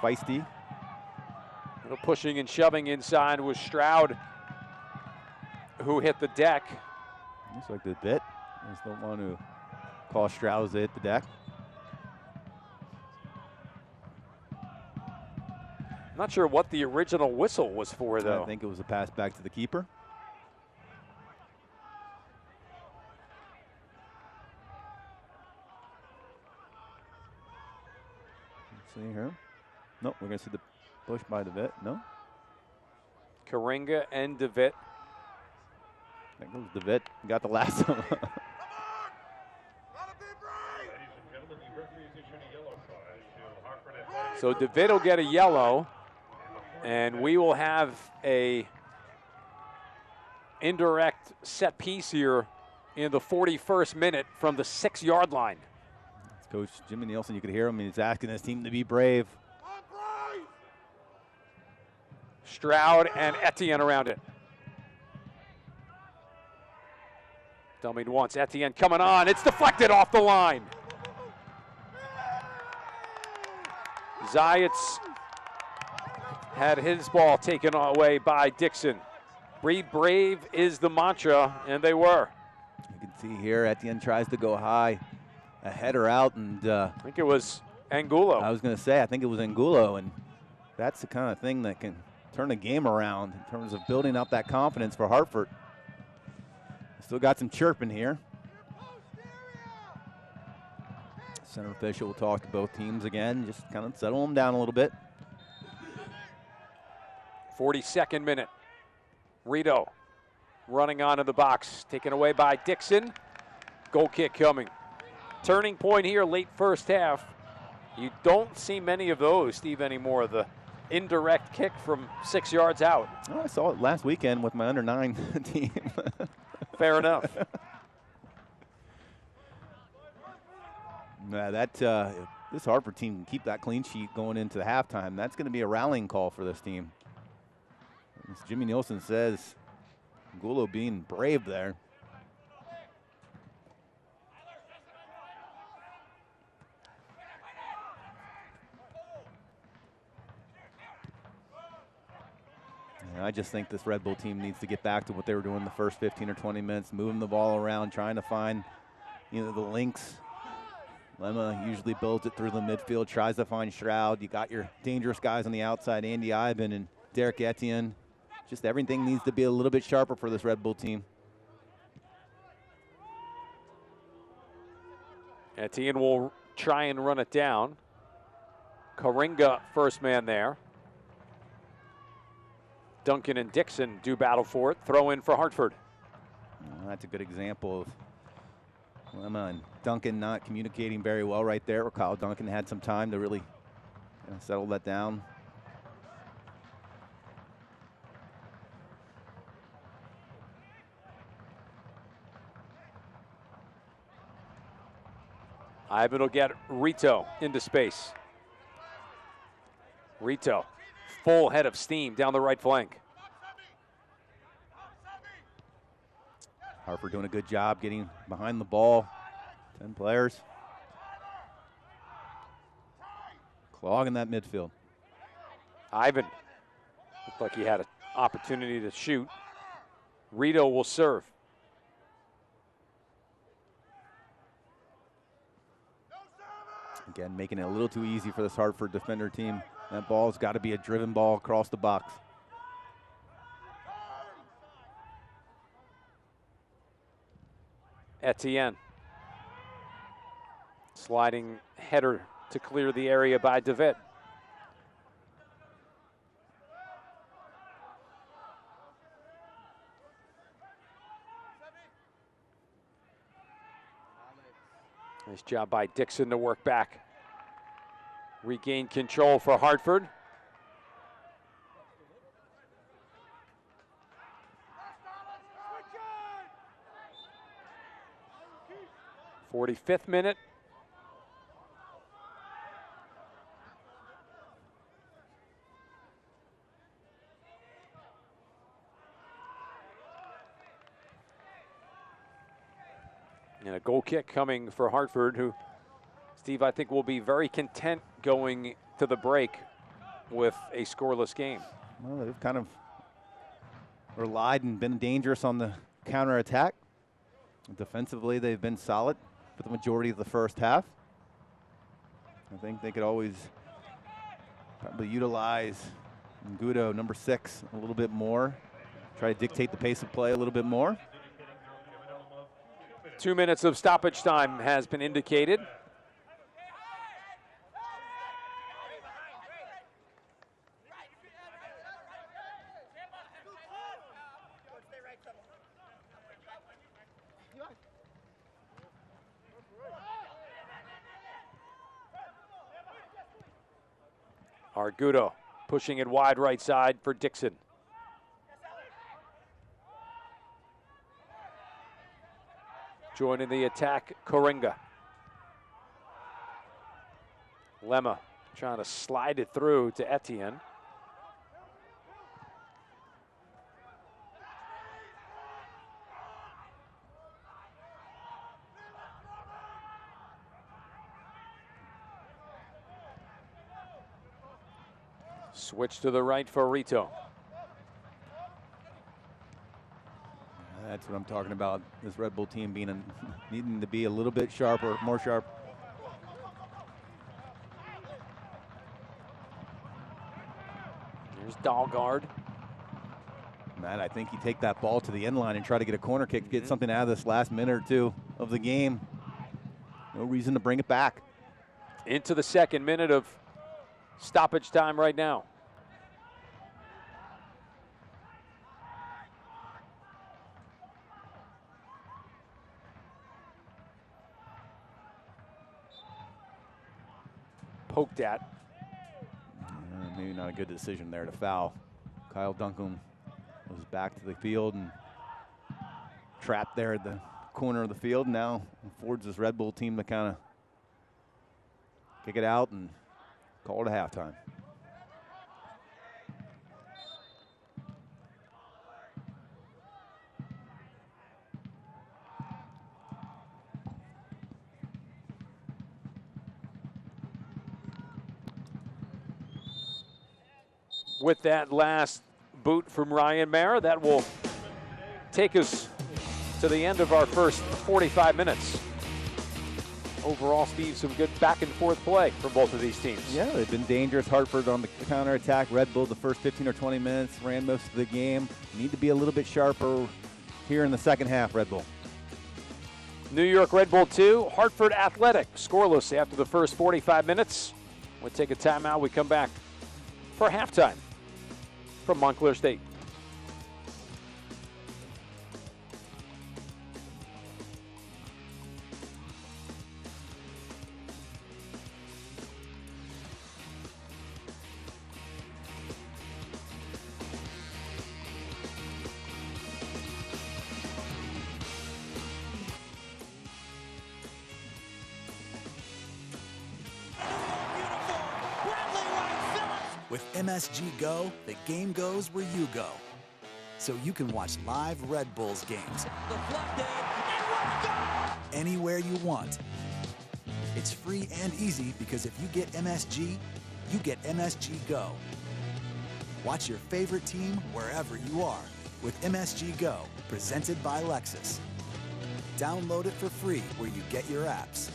Feisty. A little pushing and shoving inside was Stroud, who hit the deck. Looks like the bit is the one who caused Stroud to hit the deck. Not sure what the original whistle was for, though. I think it was a pass back to the keeper. Let's see here. Nope, we're going to see the push by DeVitt. No? Karinga and DeVitt. I think it was DeVitt. Got the last one. So DeVitt will get a yellow, and we will have a indirect set piece here in the 41st minute from the 6-yard line. Coach Jimmy Nielsen, you could hear him. He's asking his team to be brave. Stroud and Etienne around it. Dummied once, Etienne coming on. It's deflected off the line. Zayats had his ball taken away by Dixon. Be brave is the mantra, and they were. You can see here, Etienne tries to go high. A header out, and I think it was Angulo. I was going to say, I think it was Angulo, and that's the kind of thing that can turn a game around in terms of building up that confidence for Hartford. Still got some chirping here. Center official will talk to both teams again, just kind of settle them down a little bit. 42nd minute. Rito running onto the box, taken away by Dixon. Goal kick coming. Turning point here, late first half. You don't see many of those, Steve, anymore. The indirect kick from 6 yards out. Oh, I saw it last weekend with my under-9 team. Fair enough. This Hartford team can keep that clean sheet going into the halftime. That's going to be a rallying call for this team. As Jimmy Nielsen says, Gulo being brave there. I just think this Red Bull team needs to get back to what they were doing the first 15 or 20 minutes, moving the ball around, trying to find, the links. Lemma usually builds it through the midfield, tries to find Stroud. You got your dangerous guys on the outside, Andy Ivan and Derek Etienne. Just everything needs to be a little bit sharper for this Red Bull team. Etienne will try and run it down. Karinga, first man there. Duncan and Dixon do battle for it. Throw in for Hartford. Well, that's a good example of Lemma and Duncan not communicating very well right there, where Kyle Duncan had some time to really settle that down. Ivan will get Rito into space. Rito, full head of steam down the right flank. Hartford doing a good job getting behind the ball. 10 players. Clogging that midfield. Ivan looked like he had an opportunity to shoot. Rito will serve. Again, making it a little too easy for this Hartford defender team. That ball's got to be a driven ball across the box. Etienne. Sliding header to clear the area by DeVitt. Nice job by Dixon to work back. Regain control for Hartford. '45th minute. And a goal kick coming for Hartford, who, Steve, I think will be very content going to the break with a scoreless game. Well, they've kind of relied and been dangerous on the counterattack. Defensively, they've been solid for the majority of the first half. I think they could always probably utilize Ngudo, number 6, a little bit more. Try to dictate the pace of play a little bit more. 2 minutes of stoppage time has been indicated. Argudo pushing it wide right side for Dixon. Joining the attack, Coringa. Lemma trying to slide it through to Etienne. Switch to the right for Rito. That's what I'm talking about. This Red Bull team needing to be a little bit sharper, more sharp. Here's Dahlgaard. Matt, I think you take that ball to the end line and try to get a corner kick, get something out of this last minute or two of the game. No reason to bring it back. Into the second minute of stoppage time right now. Poked at. Maybe not a good decision there to foul. Kyle Duncan was back to the field and trapped there at the corner of the field. Now affords this Red Bull team to kind of kick it out and call it a halftime. With that last boot from Ryan Mayer, that will take us to the end of our first 45 minutes. Overall, Steve, some good back and forth play from both of these teams. Yeah, they've been dangerous. Hartford on the counterattack. Red Bull the first 15 or 20 minutes, ran most of the game. Need to be a little bit sharper here in the second half, Red Bull. New York Red Bull 2, Hartford Athletic, scoreless after the first 45 minutes. We'll take a timeout. We come back for halftime from Montclair State. With MSG Go, the game goes where you go. So you can watch live Red Bulls games anywhere you want. It's free and easy because if you get MSG, you get MSG Go. Watch your favorite team wherever you are with MSG Go, presented by Lexus. Download it for free where you get your apps.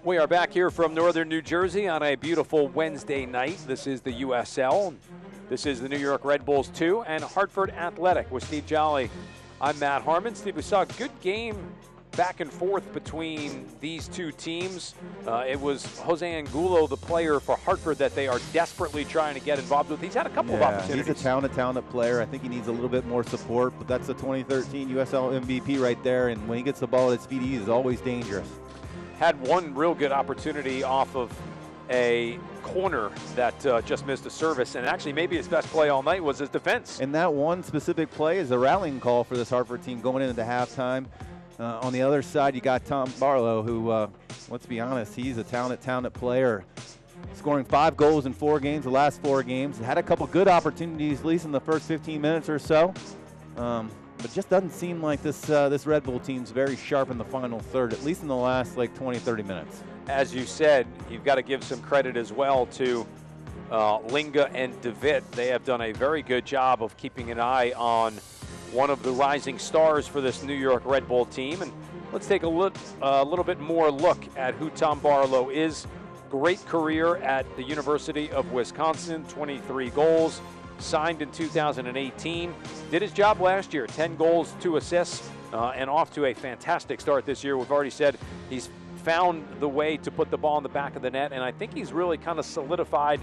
We are back here from northern New Jersey on a beautiful Wednesday night. This is the USL. This is the New York Red Bulls 2 and Hartford Athletic with Steve Jolly. I'm Matt Harmon. Steve, we saw a good game back and forth between these two teams. It was Jose Angulo, the player for Hartford, that they are desperately trying to get involved with. He's had a couple of opportunities. He's a talented player. I think he needs a little bit more support, but that's the 2013 USL MVP right there, and when he gets the ball at his feet, he is always dangerous. Had one real good opportunity off of a corner that just missed a service, and actually maybe his best play all night was his defense. And that one specific play is a rallying call for this Hartford team going into halftime. On the other side, you got Tom Barlow, who, let's be honest, he's a talented player, scoring 5 goals in 4 games, the last 4 games. Had a couple good opportunities, at least in the first 15 minutes or so. But just doesn't seem like this Red Bull team's very sharp in the final third, at least in the last 20, 30 minutes. As you said, you've got to give some credit as well to Linga and DeVitt. They have done a very good job of keeping an eye on one of the rising stars for this New York Red Bull team. And let's take a little bit more look at who Tom Barlow is. Great career at the University of Wisconsin, 23 goals, signed in 2018. Did his job last year, 10 goals, 2 assists, and off to a fantastic start this year. We've already said he's found the way to put the ball in the back of the net, and I think he's really kind of solidified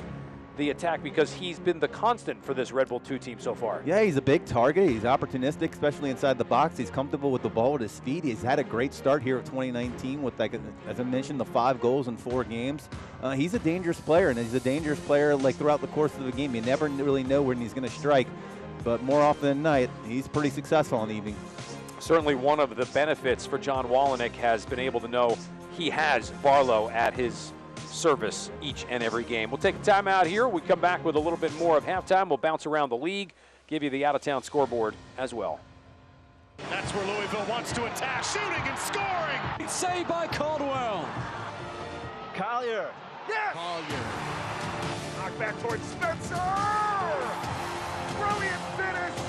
the attack because he's been the constant for this Red Bull 2 team so far. Yeah, he's a big target. He's opportunistic, especially inside the box. He's comfortable with the ball at his feet. He's had a great start here at 2019 with, as I mentioned, the 5 goals in 4 games. He's a dangerous player, and he's a dangerous player throughout the course of the game. You never really know when he's going to strike, but more often than not, he's pretty successful on the evening. Certainly one of the benefits for John Wallenick has been able to know he has Barlow at his service each and every game. We'll take a timeout here. We come back with a little bit more of halftime. We'll bounce around the league, give you the out-of-town scoreboard as well. That's where Louisville wants to attack, shooting and scoring. Saved by Caldwell. Collier. Yes! Collier. Knock back towards Spencer! Brilliant finish!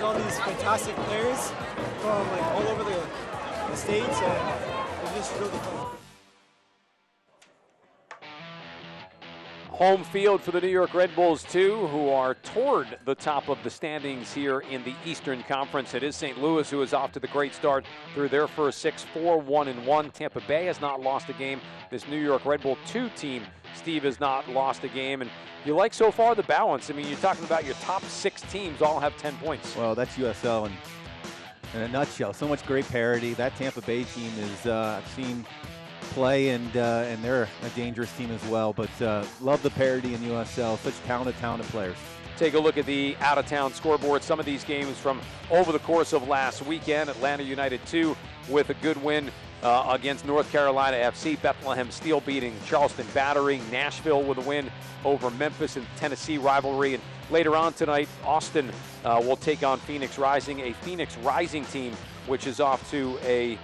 All these fantastic players from all over the states, and it's just really fun. Home field for the New York Red Bulls, too, who are toward the top of the standings here in the Eastern Conference. It is St. Louis who is off to the great start through their first 6, 4-1-1. Tampa Bay has not lost a game. This New York Red Bull 2 team, Steve, has not lost a game. And you like so far the balance. I mean, you're talking about your top 6 teams all have 10 points. Well, that's USL in a nutshell. So much great parity. That Tampa Bay team is, I've seen play, and they're a dangerous team as well. But love the parity in USL. Such talented players. Take a look at the out-of-town scoreboard. Some of these games from over the course of last weekend. Atlanta United 2 with a good win against North Carolina FC. Bethlehem Steel beating Charleston Battery. Nashville with a win over Memphis and Tennessee rivalry. And later on tonight, Austin will take on Phoenix Rising, a Phoenix Rising team which is off to a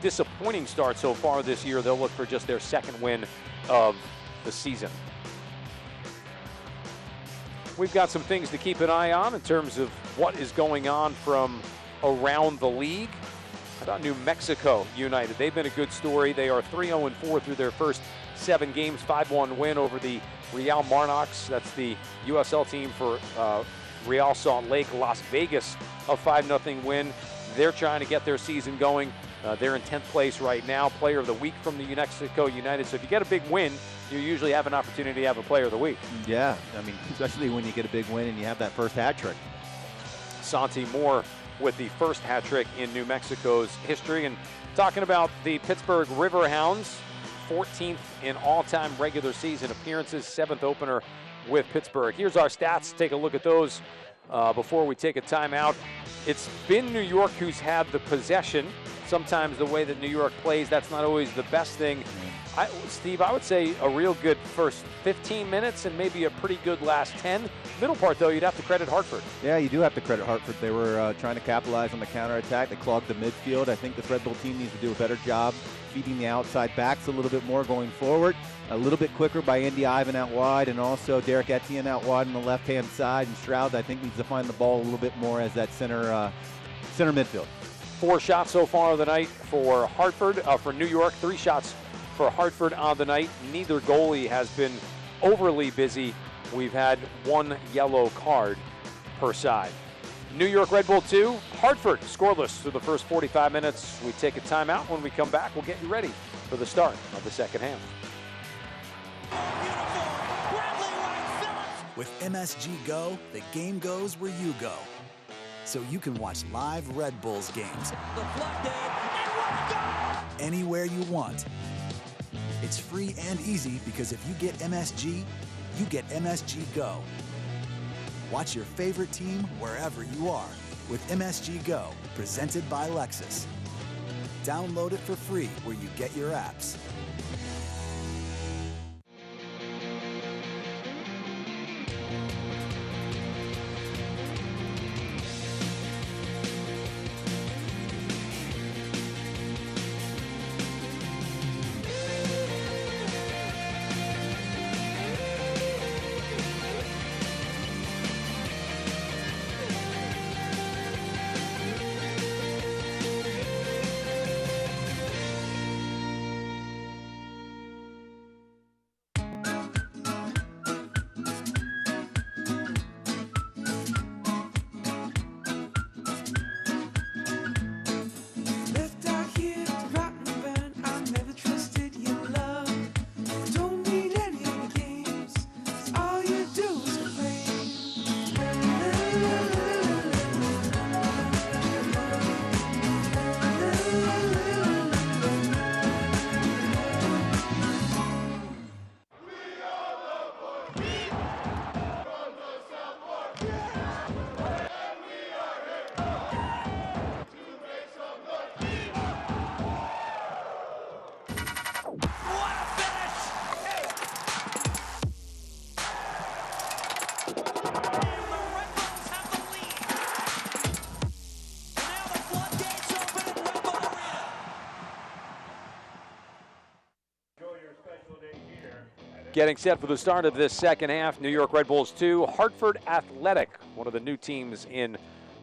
disappointing start so far this year. They'll look for just their 2nd win of the season. We've got some things to keep an eye on in terms of what is going on from around the league. How about New Mexico United? They've been a good story. They are 3-0-4 through their first 7 games, 5-1 win over the Real Marnox. That's the USL team for Real Salt Lake. Las Vegas, a 5-0 win. They're trying to get their season going. They're in 10th place right now. Player of the week from the New Mexico United. So if you get a big win, you usually have an opportunity to have a player of the week. Yeah, I mean, especially when you get a big win and you have that first hat trick. Santi Moore with the first hat trick in New Mexico's history. And talking about the Pittsburgh Riverhounds, 14th in all-time regular season appearances, 7th opener with Pittsburgh. Here's our stats. Take a look at those before we take a timeout. It's been New York who's had the possession. Sometimes the way that New York plays, that's not always the best thing. Steve, I would say a real good first 15 minutes and maybe a pretty good last 10. Middle part, though, you'd have to credit Hartford. Yeah, you do have to credit Hartford. They were trying to capitalize on the counterattack. They clogged the midfield. I think this Red Bull team needs to do a better job feeding the outside backs a little bit more going forward. A little bit quicker by Andy Ivan out wide, and also Derek Etienne out wide on the left-hand side. And Stroud, I think, needs to find the ball a little bit more as that center midfield. 4 shots so far of the night for Hartford, for New York. 3 shots for Hartford on the night. Neither goalie has been overly busy. We've had 1 yellow card per side. New York Red Bull 2, Hartford scoreless through the first 45 minutes. We take a timeout. When we come back, we'll get you ready for the start of the second half. With MSG Go, the game goes where you go. So you can watch live Red Bulls games anywhere you want. It's free and easy because if you get MSG, you get MSG Go. Watch your favorite team wherever you are with MSG Go, presented by Lexus. Download it for free where you get your apps. Getting set for the start of this second half, New York Red Bulls 2, Hartford Athletic, one of the new teams in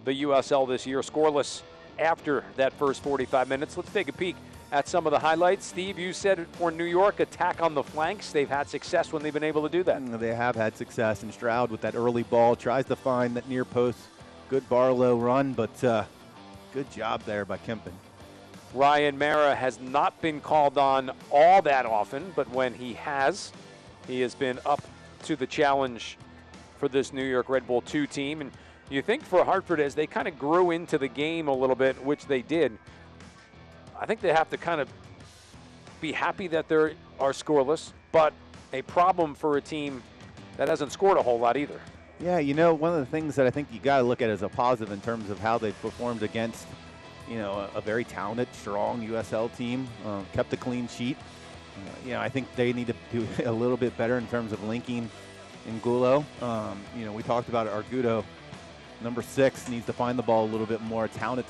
the USL this year, scoreless after that first 45 minutes. Let's take a peek at some of the highlights. Steve, you said for New York, attack on the flanks. They've had success when they've been able to do that. They have had success, and Stroud with that early ball tries to find that near post. Good Barlow run, but good job there by Kempen. Ryan Mara has not been called on all that often, but when he has been up to the challenge for this New York Red Bull 2 team. And you think for Hartford, as they kind of grew into the game a little bit, which they did, I think they have to kind of be happy that they are scoreless, but a problem for a team that hasn't scored a whole lot either. Yeah, you know, one of the things that I think you got to look at as a positive in terms of how they performed against, you know, a very talented, strong USL team, kept a clean sheet. You know, I think they need to do a little bit better in terms of linking Angulo. You know, we talked about Argudo. Number 6 needs to find the ball a little bit more. Talented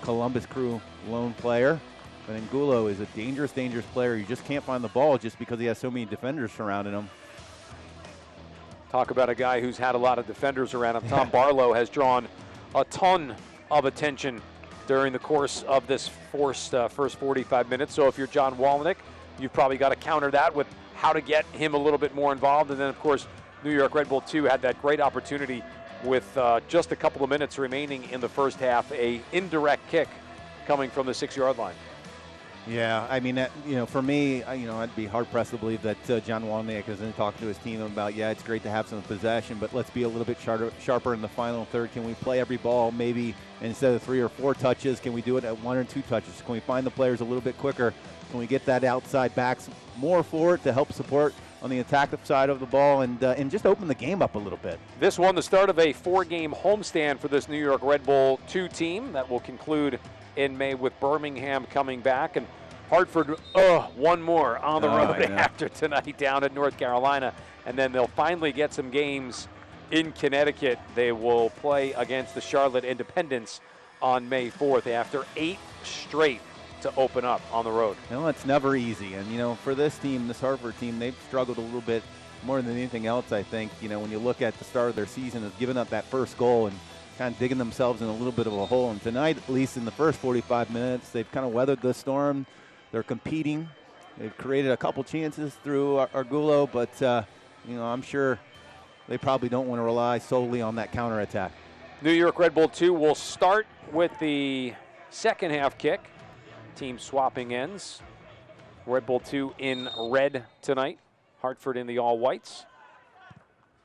Columbus Crew lone player. But Angulo is a dangerous player. You just can't find the ball just because he has so many defenders surrounding him. Talk about a guy who's had a lot of defenders around him. Tom Barlow has drawn a ton of attention during the course of this first 45 minutes. So if you're John Walnick, you've probably got to counter that with how to get him a little bit more involved. And then, of course, New York Red Bull 2 had that great opportunity with just a couple of minutes remaining in the first half, a indirect kick coming from the 6-yard line. Yeah, I mean, you know, for me, you know, I'd be hard-pressed to believe that John Walnick isn't talking to his team about, yeah, it's great to have some possession, but let's be a little bit sharper in the final third. Can we play every ball maybe instead of 3 or 4 touches? Can we do it at 1 or 2 touches? Can we find the players a little bit quicker? Can we get that outside backs more forward to help support on the attactive side of the ball and just open the game up a little bit? This one, the start of a 4-game homestand for this New York Red Bull 2 team that will conclude in May with Birmingham coming back, and Hartford, one more on the road after tonight down at North Carolina, and then they'll finally get some games in Connecticut. They will play against the Charlotte Independents on May 4th after 8 straight to open up on the road. You know, it's never easy, and you know, for this team, this Hartford team, they've struggled a little bit more than anything else. I think, you know, when you look at the start of their season, of giving up that first goal and kind of digging themselves in a little bit of a hole. And tonight, at least in the first 45 minutes, they've kind of weathered the storm. They're competing. They've created a couple chances through Argulo, but you know, I'm sure they probably don't want to rely solely on that counterattack. New York Red Bull 2 will start with the second half kick. Team swapping ends. Red Bull 2 in red tonight. Hartford in the all-whites.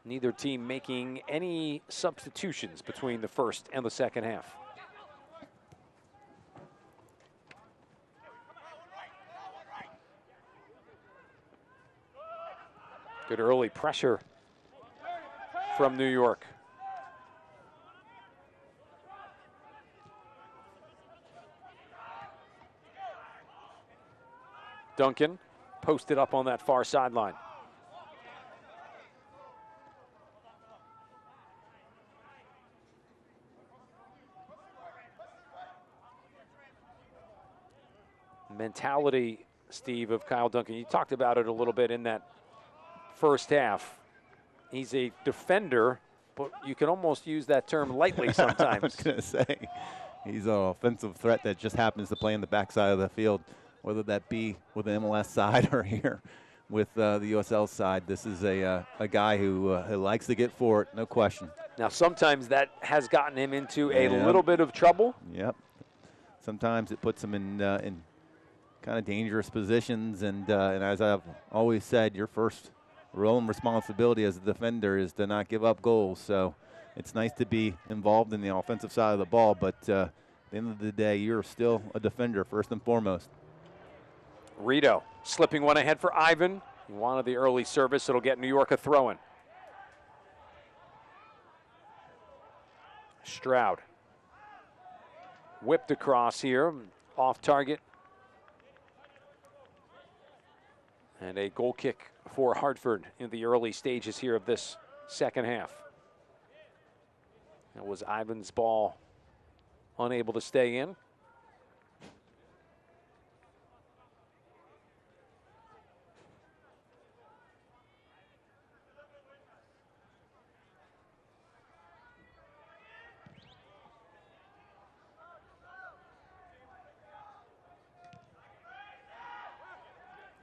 Neither team making any substitutions between the first and the second half. Good early pressure from New York. Duncan posted up on that far sideline. Mentality, Steve, of Kyle Duncan. You talked about it a little bit in that first half. He's a defender, but you can almost use that term lightly sometimes. I was going to say, he's an offensive threat that just happens to play in the backside of the field, whether that be with the MLS side or here with the USL side. This is a guy who likes to get forward, no question. Now, sometimes that has gotten him into a little bit of trouble. Yep. Sometimes it puts him in kind of dangerous positions, and as I've always said, your first role and responsibility as a defender is to not give up goals. So it's nice to be involved in the offensive side of the ball, but at the end of the day, you're still a defender first and foremost. Rito slipping one ahead for Ivan. He wanted the early service. It'll get New York a throw-in. Stroud whipped across here, off target. And a goal kick for Hartford in the early stages here of this second half. That was Ivan's ball, unable to stay in.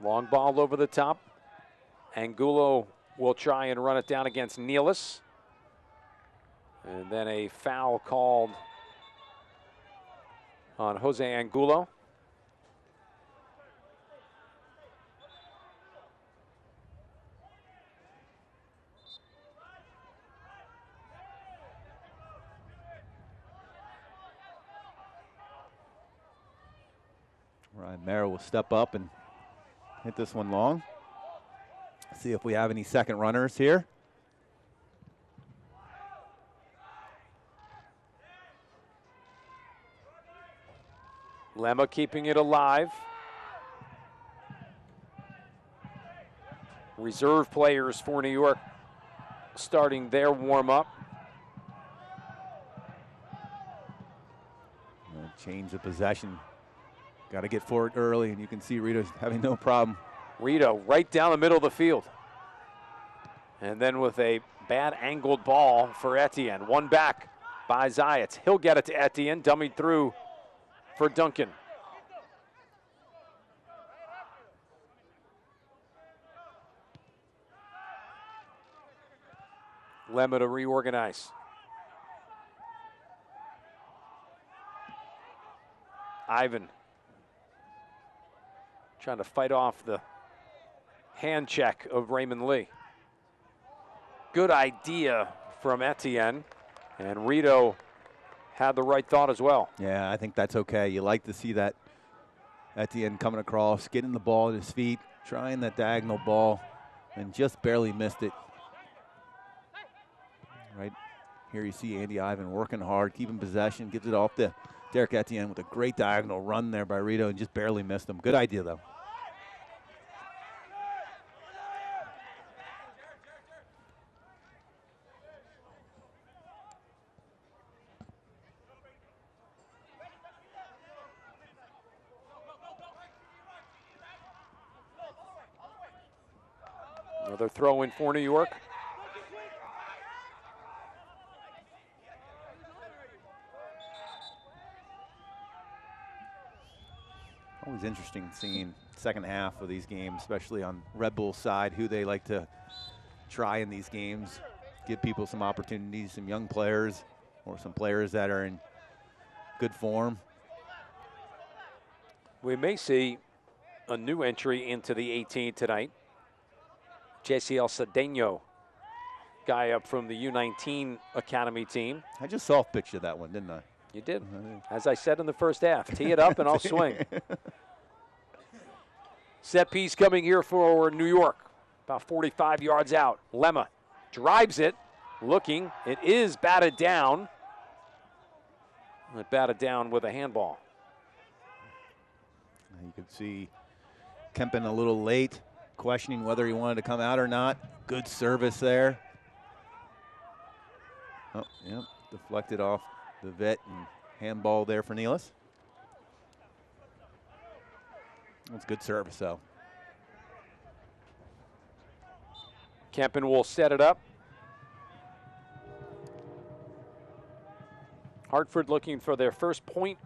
Long ball over the top. Angulo will try and run it down against Nealis. And then a foul called on Jose Angulo. Ryan Merrill will step up and hit this one long. See if we have any second runners here. Lemma keeping it alive. Reserve players for New York starting their warm-up. Change of possession. Got to get forward early, and you can see Rito's having no problem. Rito right down the middle of the field. And then with a bad angled ball for Etienne. One back by Zayats. He'll get it to Etienne, dummied through for Duncan. Lemma to reorganize. Ivan trying to fight off the hand check of Raymond Lee. Good idea from Etienne, and Rito had the right thought as well. Yeah, I think that's okay. You like to see that Etienne coming across, getting the ball at his feet, trying that diagonal ball, and just barely missed it. Right here you see Andy Ivan working hard, keeping possession, gives it off to Derek Etienne with a great diagonal run there by Rito and just barely missed him. Good idea, though. Another throw in for New York. Always interesting seeing second half of these games, especially on Red Bull's side, who they like to try in these games, give people some opportunities, some young players or some players that are in good form. We may see a new entry into the 18 tonight. JCL Cedeno, guy up from the U19 Academy team. I just soft pitched that one, didn't I? You did. As I said in the first half, tee it up and I'll swing. Set piece coming here for New York. About 45 yards out. Lemma drives it, looking. It is batted down. It batted down with a handball. You could see Kempen a little late, questioning whether he wanted to come out or not. Good service there. Oh, yeah, deflected off the vet and handball there for Nealis. That's good service, though. Kempen will set it up. Hartford looking for their first point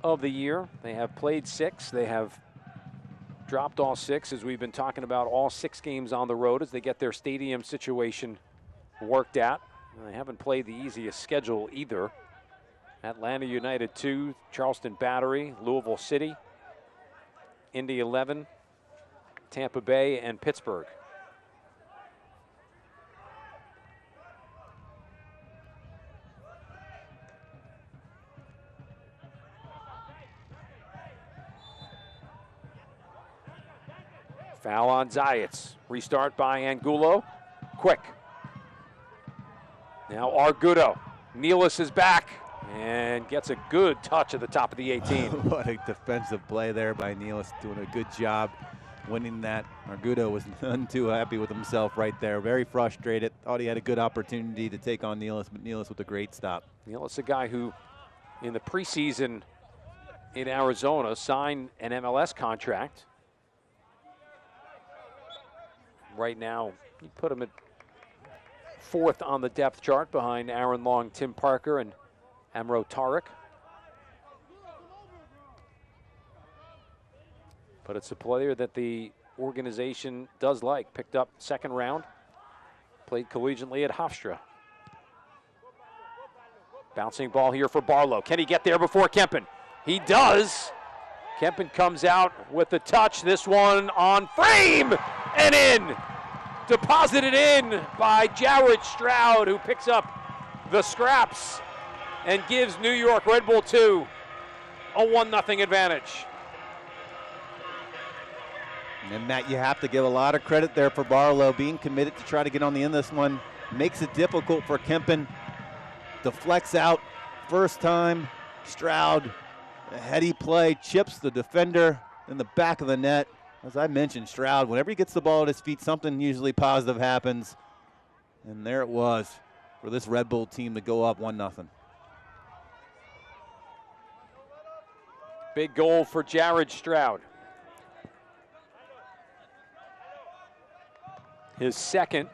of the year. They have played 6. They have dropped all 6, as we've been talking about, all 6 games on the road as they get their stadium situation worked out. And they haven't played the easiest schedule either. Atlanta United 2, Charleston Battery, Louisville City, Indy 11, Tampa Bay, and Pittsburgh. Foul on Zayats. Restart by Angulo. Quick. Now Argudo. Nealis is back and gets a good touch at the top of the 18. What a defensive play there by Nealis, doing a good job winning that. Argudo was none too happy with himself right there. Very frustrated. Thought he had a good opportunity to take on Nealis, but Nealis with a great stop. Nealis, a guy who in the preseason in Arizona signed an MLS contract. Right now, you put him at 4th on the depth chart behind Aaron Long, Tim Parker, and Amro Tariq. But it's a player that the organization does like. Picked up second round. Played collegiately at Hofstra. Bouncing ball here for Barlow. Can he get there before Kempen? He does. Kempen comes out with the touch. This one on frame and in. Deposited in by Jared Stroud, who picks up the scraps and gives New York Red Bull 2 a 1-0 advantage. And Matt, you have to give a lot of credit there for Barlow being committed to try to get on the end of this one. Makes it difficult for Kempen. Deflects out first time. Stroud, a heady play, chips the defender in the back of the net. As I mentioned, Stroud, whenever he gets the ball at his feet, something usually positive happens. And there it was for this Red Bull team to go up 1-0. Big goal for Jared Stroud. His second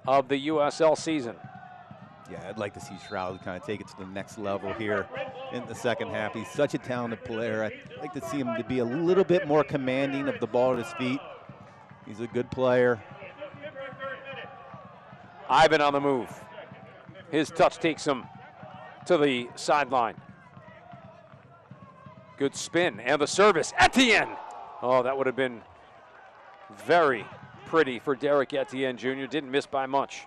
of the USL season. Yeah, I'd like to see Stroud kind of take it to the next level here in the second half. He's such a talented player. I'd like to see him to be a little bit more commanding of the ball at his feet. He's a good player. Ivan on the move. His touch takes him to the sideline. Good spin and the service. Etienne! Oh, that would have been very pretty for Derek Etienne Jr. Didn't miss by much.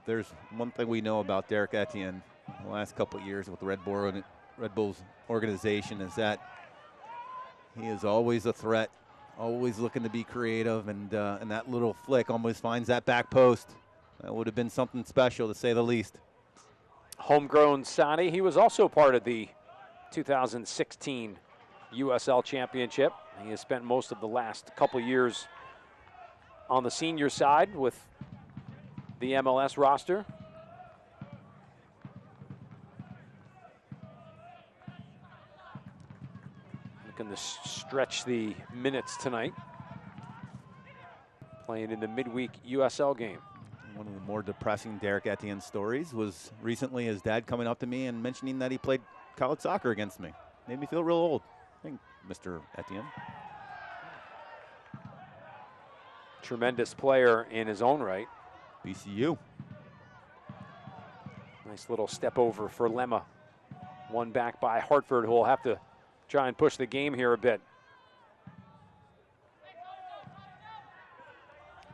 There's one thing we know about Derek Etienne in the last couple of years with the Red Bulls organization is that he is always a threat, always looking to be creative, and that little flick almost finds that back post. That would have been something special, to say the least. Homegrown Sani, he was also part of the 2016 USL Championship. He has spent most of the last couple years on the senior side with the MLS roster. Looking to stretch the minutes tonight. Playing in the midweek USL game. One of the more depressing Derek Etienne stories was recently his dad coming up to me and mentioning that he played college soccer against me. Made me feel real old. I think, Mr. Etienne. Tremendous player in his own right. BCU. Nice little step over for Lemma. One back by Hartford, who will have to try and push the game here a bit.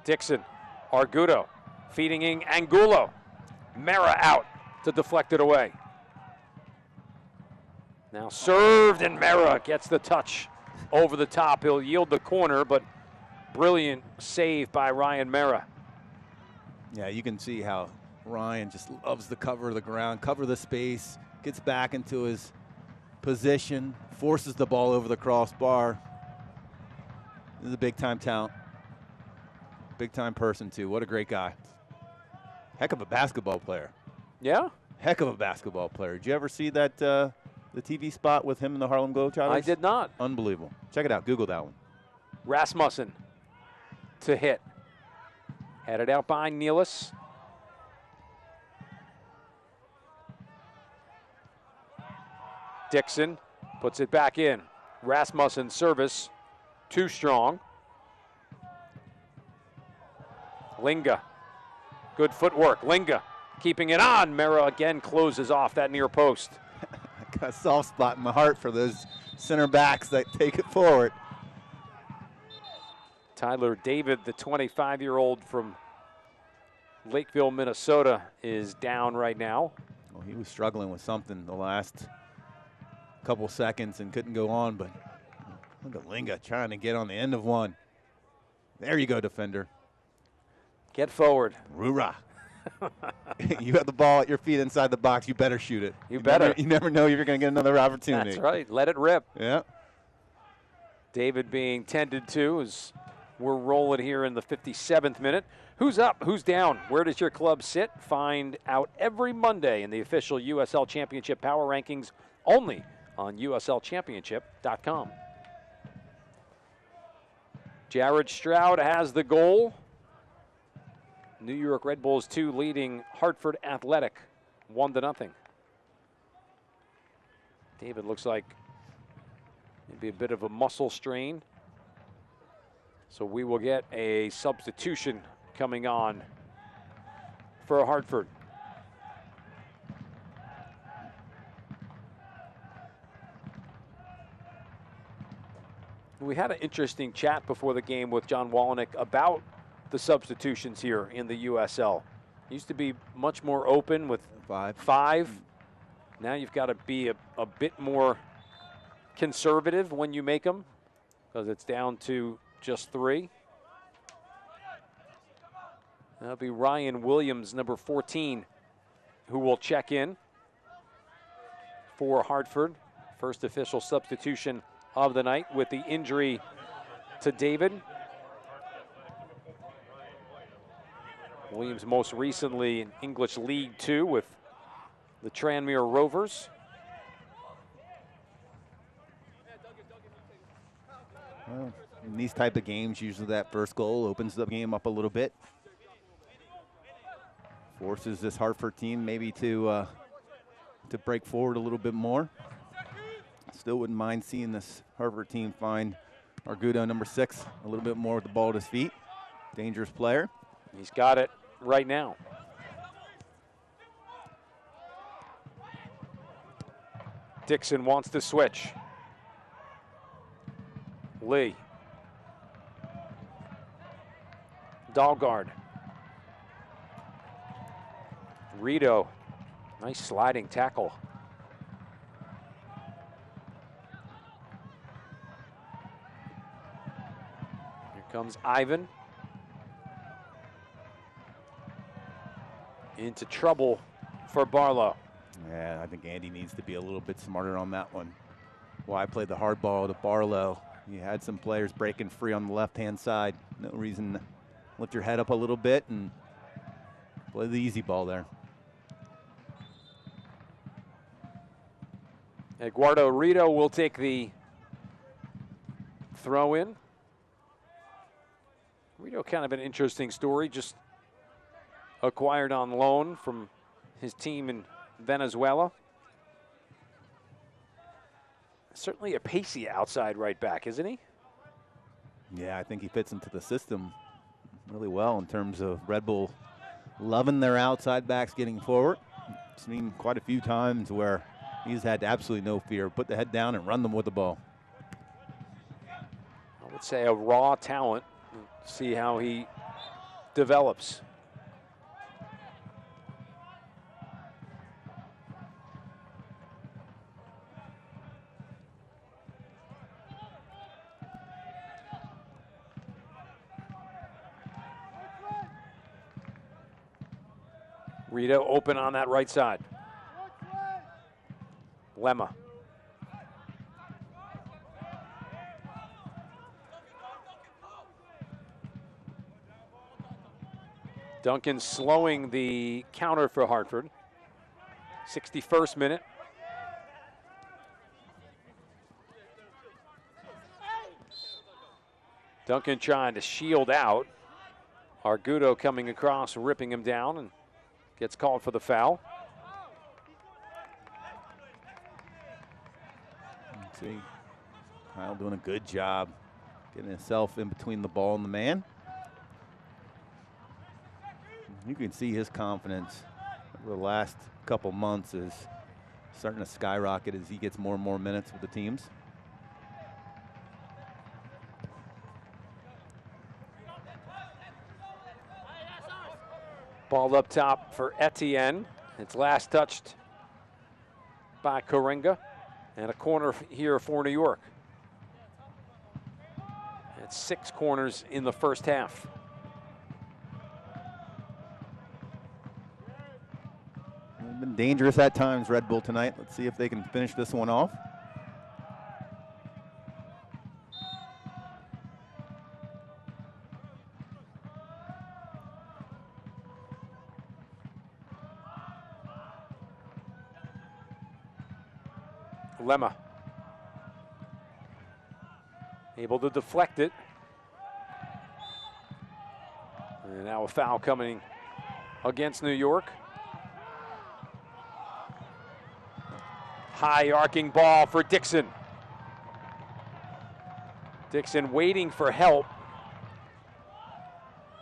Dixon, Argudo, feeding in Angulo. Mera out to deflect it away. Now served, and Mera gets the touch over the top. He'll yield the corner, but brilliant save by Ryan Mera. Yeah, you can see how Ryan just loves the cover of the ground, cover the space, gets back into his position, forces the ball over the crossbar. This is a big-time talent. Big-time person, too. What a great guy. Heck of a basketball player. Yeah? Heck of a basketball player. Did you ever see that, the TV spot with him and the Harlem Globetrotters? I did not. Unbelievable. Check it out. Google that one. Rasmussen to hit. Headed out by Nealis. Dixon puts it back in. Rasmussen service, too strong. Linga, good footwork. Linga keeping it on. Mera again closes off that near post. I got a soft spot in my heart for those center backs that take it forward. Tyler David, the 25-year-old from Lakeville, Minnesota, is down right now. Well, he was struggling with something the last couple seconds and couldn't go on, but look at Linga trying to get on the end of one. There you go, defender. Get forward. Rura. You have the ball at your feet inside the box. You better shoot it. You better. You never know if you're going to get another opportunity. That's right. Let it rip. Yeah. David being tended to as we're rolling here in the 57th minute. Who's up? Who's down? Where does your club sit? Find out every Monday in the official USL Championship Power Rankings only on USLChampionship.com. Jared Stroud has the goal. New York Red Bulls 2 leading Hartford Athletic 1-0. David looks like Maybe a bit of a muscle strain. So we will get a substitution coming on for Hartford. We had an interesting chat before the game with John Wallenick about the substitutions here in the USL. Used to be much more open with five. Now you've got to be a bit more conservative when you make them, because it's down to just 3. That'll be Ryan Williams, number 14, who will check in for Hartford. First official substitution of the night with the injury to David. Williams most recently in English League 2 with the Tranmere Rovers. Well, in these type of games, usually that first goal opens the game up a little bit. Forces this Hartford team maybe to break forward a little bit more. Still wouldn't mind seeing this Hartford team find Argudo, number 6, a little bit more with the ball at his feet. Dangerous player. He's got it right now. Dixon wants to switch. Lee. Dahlgaard. Rito. Nice sliding tackle. Here comes Ivan. Into trouble for Barlow. Yeah, I think Andy needs to be a little bit smarter on that one. Why play the hard ball to Barlow? You had some players breaking free on the left-hand side. No reason to lift your head up a little bit and play the easy ball there. Eduardo Rito will take the throw in. Rito, kind of an interesting story, just acquired on loan from his team in Venezuela. Certainly a pacey outside right back, isn't he? Yeah, I think he fits into the system really well in terms of Red Bull loving their outside backs getting forward. Seen quite a few times where he's had absolutely no fear. Put the head down and run them with the ball. I would say a raw talent. See how he develops. Rito open on that right side. Lemma. Duncan slowing the counter for Hartford. 61st minute. Duncan trying to shield out. Argudo coming across, ripping him down, and gets called for the foul. See, Kyle doing a good job getting himself in between the ball and the man. You can see his confidence over the last couple months is starting to skyrocket as he gets more and more minutes with the teams. Ball up top for Etienne. It's last touched by Karinga. And a corner here for New York. It's 6 corners in the first half. They've been dangerous at times, Red Bull, tonight. Let's see if they can finish this one off. Lemma. Able to deflect it. And now a foul coming against New York. High arcing ball for Dixon. Dixon waiting for help.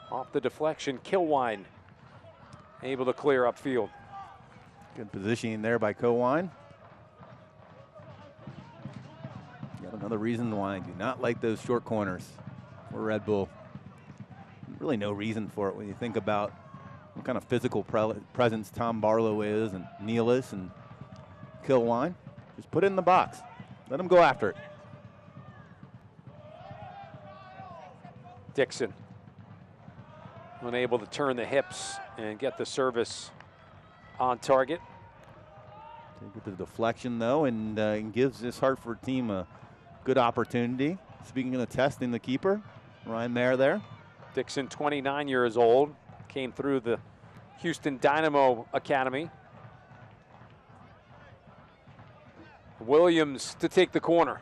Off the deflection, Kilwine able to clear upfield. Good positioning there by Kowine. Yet another reason why I do not like those short corners for Red Bull. Really no reason for it when you think about what kind of physical presence Tom Barlow is and Nealis and Kilwine. Just put it in the box. Let them go after it. Dixon unable to turn the hips and get the service on target. Take it to the deflection, though, and gives this Hartford team a good opportunity. Speaking of testing the keeper, Ryan Mayer there. Dixon, 29 years old, came through the Houston Dynamo Academy. Williams to take the corner.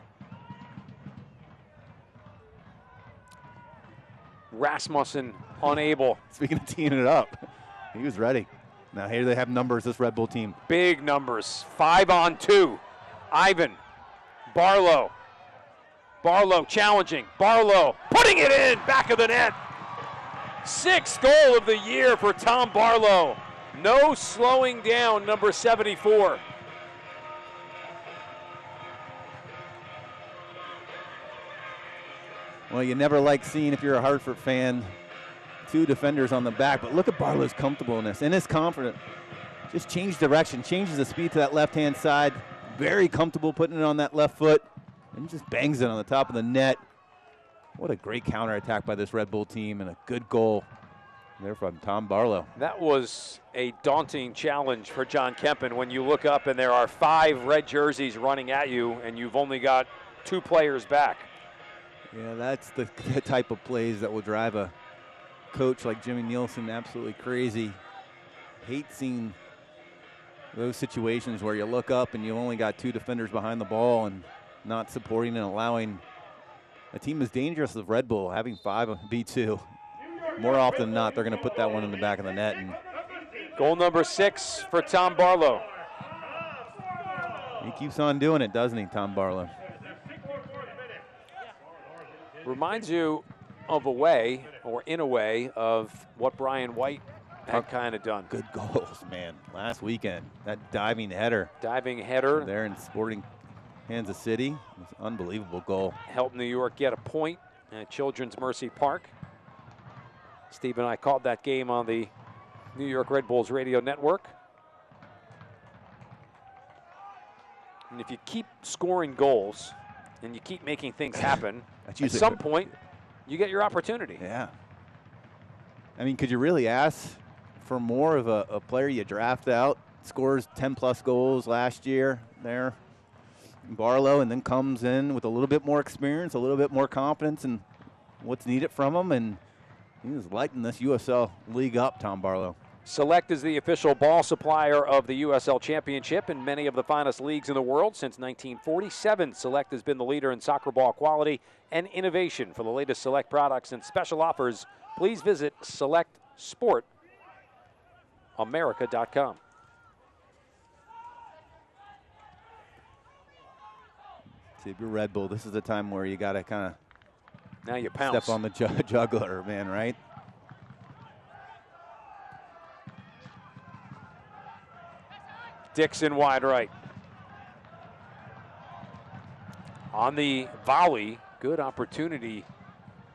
Rasmussen unable. Speaking of teeing it up, he was ready. Now here they have numbers, this Red Bull team. Big numbers, 5-on-2. Ivan, Barlow. Barlow challenging, Barlow putting it in, back of the net. 6th goal of the year for Tom Barlow. No slowing down, number 74. Well, you never like seeing, if you're a Hartford fan, 2 defenders on the back, but look at Barlow's comfortableness and his confidence. Just change direction, changes the speed to that left-hand side. Very comfortable putting it on that left foot, and just bangs it on the top of the net. What a great counterattack by this Red Bull team, and a good goal there from Tom Barlow. That was a daunting challenge for John Kempen when you look up and there are 5 red jerseys running at you and you've only got 2 players back. Yeah, that's the type of plays that will drive a coach like Jimmy Nielsen absolutely crazy. Hate seeing those situations where you look up and you only got 2 defenders behind the ball and not supporting and allowing a team as dangerous as Red Bull having 5 B2. More often than not, they're going to put that one in the back of the net. And goal number 6 for Tom Barlow. He keeps on doing it, doesn't he, Tom Barlow? Reminds you of a way, or in a way, of what Brian White had kind of done. Good goals, man. Last weekend, that diving header. Diving header. There in Sporting Kansas City. It was an unbelievable goal. Helped New York get a point at Children's Mercy Park. Steve and I called that game on the New York Red Bulls radio network. And if you keep scoring goals and you keep making things happen, at some point, you get your opportunity. Yeah. I mean, could you really ask for more of a player you draft out, scores 10-plus goals last year there, Barlow, and then comes in with a little bit more experience, a little bit more confidence in what's needed from him, and he was lighting this USL league up, Tom Barlow. Select is the official ball supplier of the USL Championship and many of the finest leagues in the world. Since 1947, Select has been the leader in soccer ball quality and innovation. For the latest Select products and special offers, please visit selectsportamerica.com. See, if you're Red Bull, this is the time where you got to kind of now you pounce. Step on the juggler, man, right? Dixon wide right. On the volley, good opportunity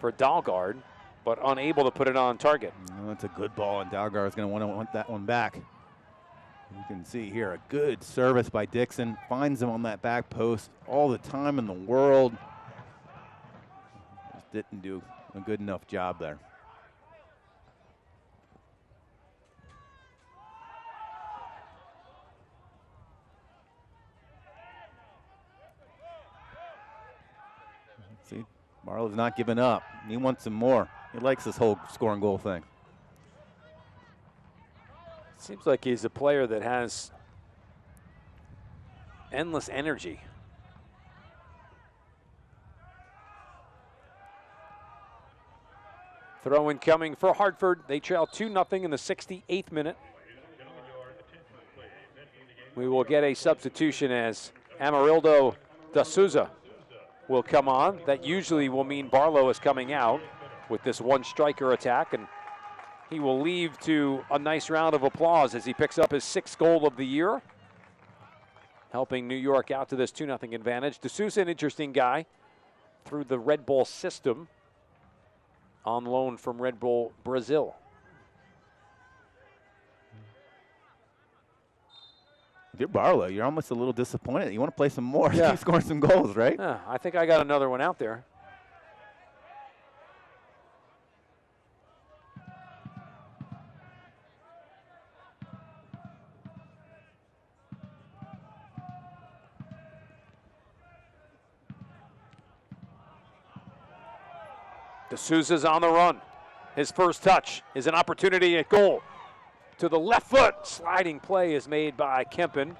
for Dalgard, but unable to put it on target. That's a good ball, and Dalgard is going to want that one back. You can see here a good service by Dixon. Finds him on that back post all the time in the world. Just didn't do a good enough job there. See, Barlow's not giving up. He wants some more. He likes this whole scoring goal thing. Seems like he's a player that has endless energy. Throw in coming for Hartford. They trail 2-0 in the 68th minute. We will get a substitution as Amarildo da Souza will come on. That usually will mean Barlow is coming out with this one striker attack, and he will leave to a nice round of applause as he picks up his 6th goal of the year, helping New York out to this 2-0 advantage. D'Souza, an interesting guy, through the Red Bull system, on loan from Red Bull Brazil. If you're Barlow, you're almost a little disappointed. You want to play some more, Yeah. keep scoring some goals, right? Yeah, I think I got another one out there. D'Souza's on the run. His first touch is an opportunity at goal. To the left foot, sliding play is made by Kempen.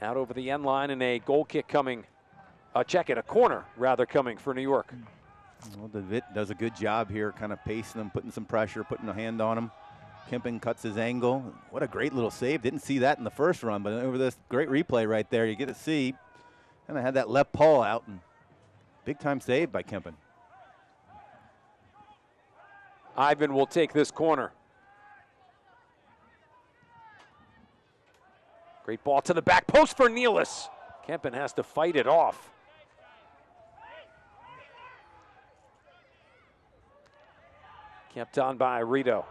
Out over the end line, and a goal kick coming, a corner rather, coming for New York. Well, DeVitt does a good job here, kind of pacing them, putting some pressure, putting a hand on him. Kempen cuts his angle. What a great little save. Didn't see that in the first run, but over this great replay right there, you get to see. And I had that left paw out, and big time save by Kempen. Ivan will take this corner. Great ball to the back post for Nealis. Kempen has to fight it off. Kept on by Rito.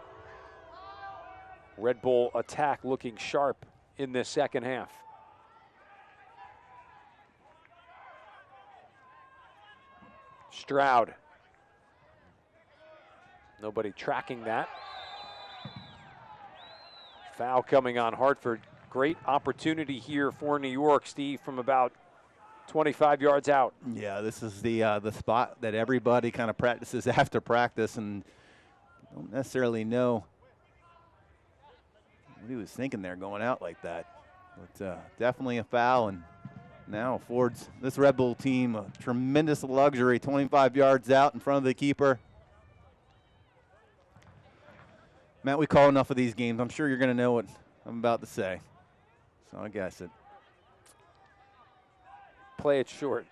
Red Bull attack looking sharp in this second half. Stroud. Nobody tracking that. Foul coming on Hartford. Great opportunity here for New York, Steve, from about 25 yards out. Yeah, this is the spot that everybody kind of practices after practice, and don't necessarily know what he was thinking there going out like that. But definitely a foul, and now affords this Red Bull team a tremendous luxury, 25 yards out in front of the keeper. Matt, we call enough of these games. I'm sure you're going to know what I'm about to say. So I guess it. Play it short.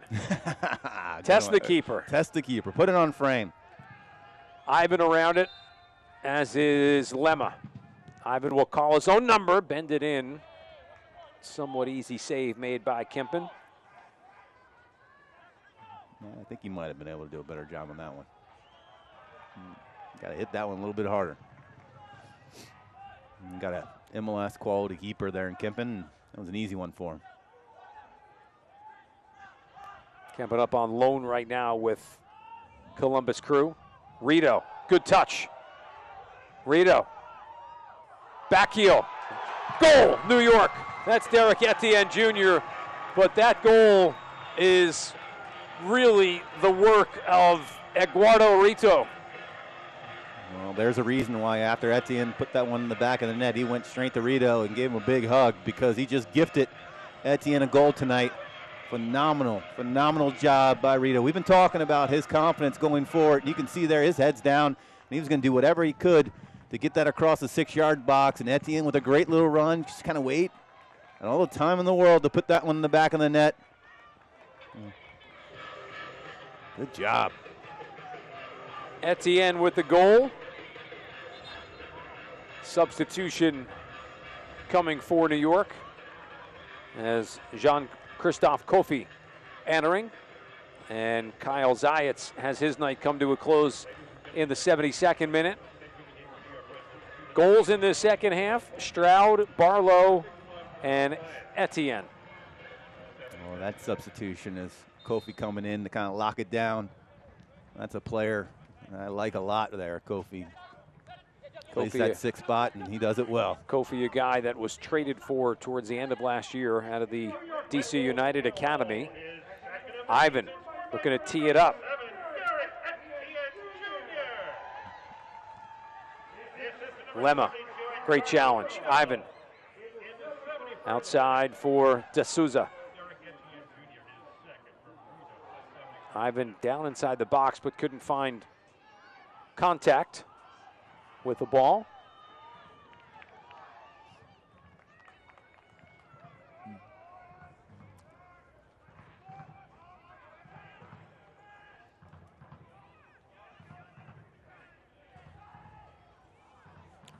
Test the keeper. Test the keeper. Put it on frame. Ivan around it, as is Lemma. Ivan will call his own number, bend it in. Somewhat easy save made by Kempen. I think he might have been able to do a better job on that one. Got to hit that one a little bit harder. Got a MLS quality keeper there in Kempen. That was an easy one for him. Kempen up on loan right now with Columbus Crew. Rito, good touch. Rito, back heel. Goal, New York. That's Derek Etienne Jr., but that goal is really the work of Eduardo Rito. Well, there's a reason why after Etienne put that one in the back of the net, he went straight to Rito and gave him a big hug, because he just gifted Etienne a goal tonight. Phenomenal, phenomenal job by Rito. We've been talking about his confidence going forward. You can see there his head's down, and he was going to do whatever he could to get that across the 6-yard box. And Etienne with a great little run, just kind of wait. And all the time in the world to put that one in the back of the net. Good job. Etienne with the goal. Substitution coming for New York as Jean-Christophe Kofi entering, and Kyle Zayats has his night come to a close in the 72nd minute. Goals in the second half: Stroud, Barlow, and Etienne. Well, that substitution is Kofi coming in to kind of lock it down. That's a player I like a lot there, Kofi. Plays that 6th spot, and he does it well. Kofi, a guy that was traded for towards the end of last year out of the DC United Academy. Ivan looking to tee it up. Lemma, great challenge. Ivan outside for D'Souza. Ivan down inside the box, but couldn't find contact with the ball.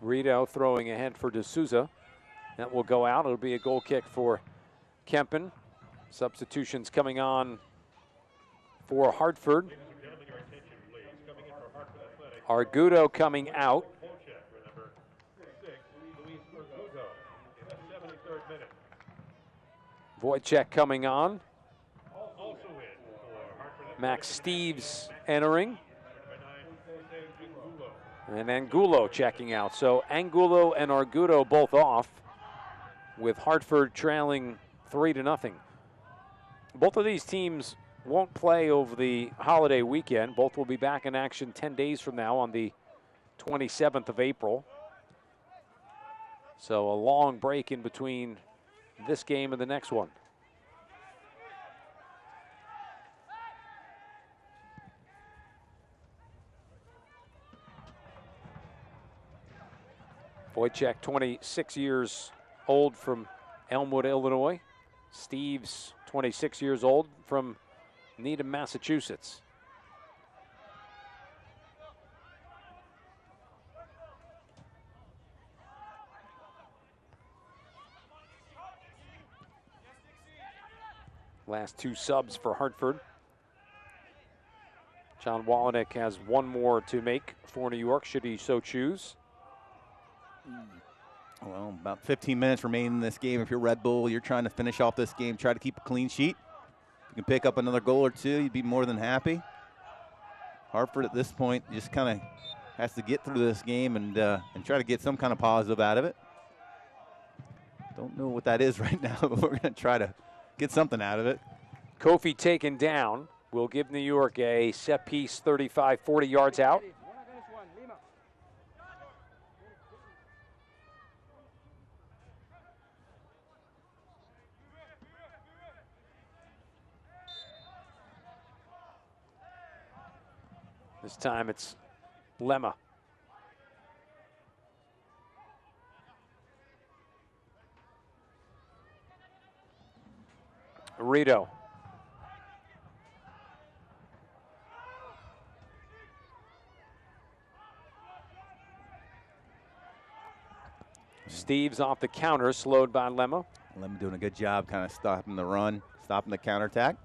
Rito throwing ahead for D'Souza. That will go out. It'll be a goal kick for Kempen. Substitutions coming on for Hartford. Argudo coming out. Wojciech coming on. Max Steves entering. And Angulo checking out. So Angulo and Argudo both off, with Hartford trailing 3-0. Both of these teams won't play over the holiday weekend. Both will be back in action 10 days from now on the 27th of April. So a long break in between this game and the next one. Wojciech, 26 years old from Elmwood, Illinois. Steves, 26 years old from Needham, Massachusetts. Last two subs for Hartford. John Wallenick has one more to make for New York, should he so choose. Well, about 15 minutes remaining in this game. If you're Red Bull, you're trying to finish off this game, try to keep a clean sheet. If you can pick up another goal or two, you'd be more than happy. Hartford at this point just kind of has to get through this game and try to get some kind of positive out of it. Don't know what that is right now, but we're going to try to get something out of it. Kofi taken down will give New York a set piece, 35, 40 yards out. This time it's Lemma. Rito. Steves off the counter, slowed by Lemma. Lemma doing a good job kind of stopping the run, stopping the counterattack.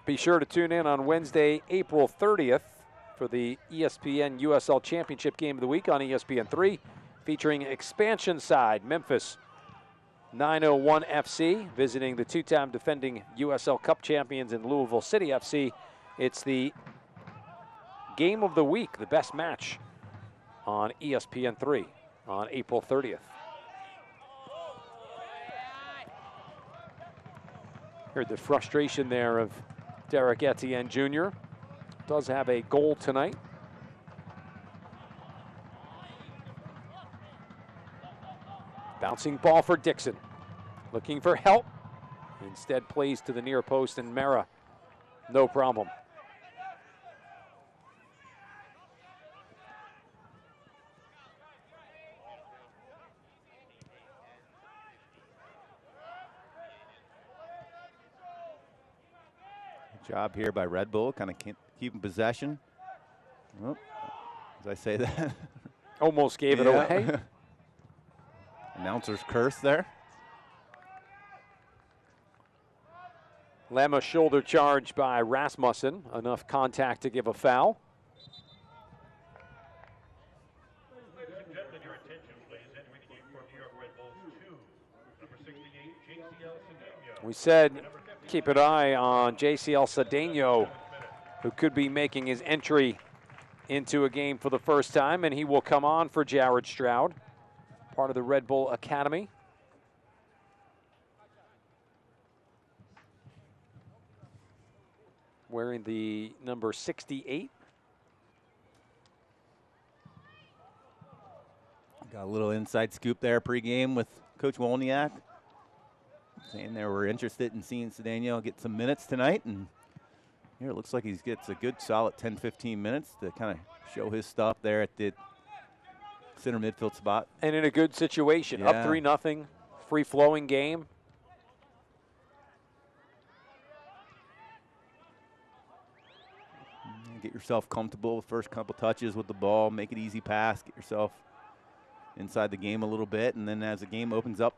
Be sure to tune in on Wednesday, April 30th for the ESPN USL Championship Game of the Week on ESPN3, featuring expansion side Memphis 901 FC visiting the two-time defending USL Cup champions in Louisville City FC. It's the Game of the Week, the best match on ESPN3 on April 30th. Heard the frustration there of Derek Etienne Jr. Does have a goal tonight. Bouncing ball for Dixon. Looking for help. Instead plays to the near post, and Mera, no problem. Job here by Red Bull, kind of keeping possession. Oh, as I say that. Almost gave it away. Announcer's curse there. Lemma shoulder charge by Rasmussen. Enough contact to give a foul. We said keep an eye on JCL Cedeno, who could be making his entry into a game for the first time, and he will come on for Jared Stroud, part of the Red Bull Academy. Wearing the number 68. Got a little inside scoop there pregame with Coach Wolniak, saying they were interested in seeing Cedeno get some minutes tonight, and Here it looks like he gets a good solid 10-15 minutes to kind of show his stuff there at the center midfield spot. And in a good situation, up 3-0, free-flowing game. Get yourself comfortable with first couple touches with the ball, make it easy pass, get yourself inside the game a little bit, and then as the game opens up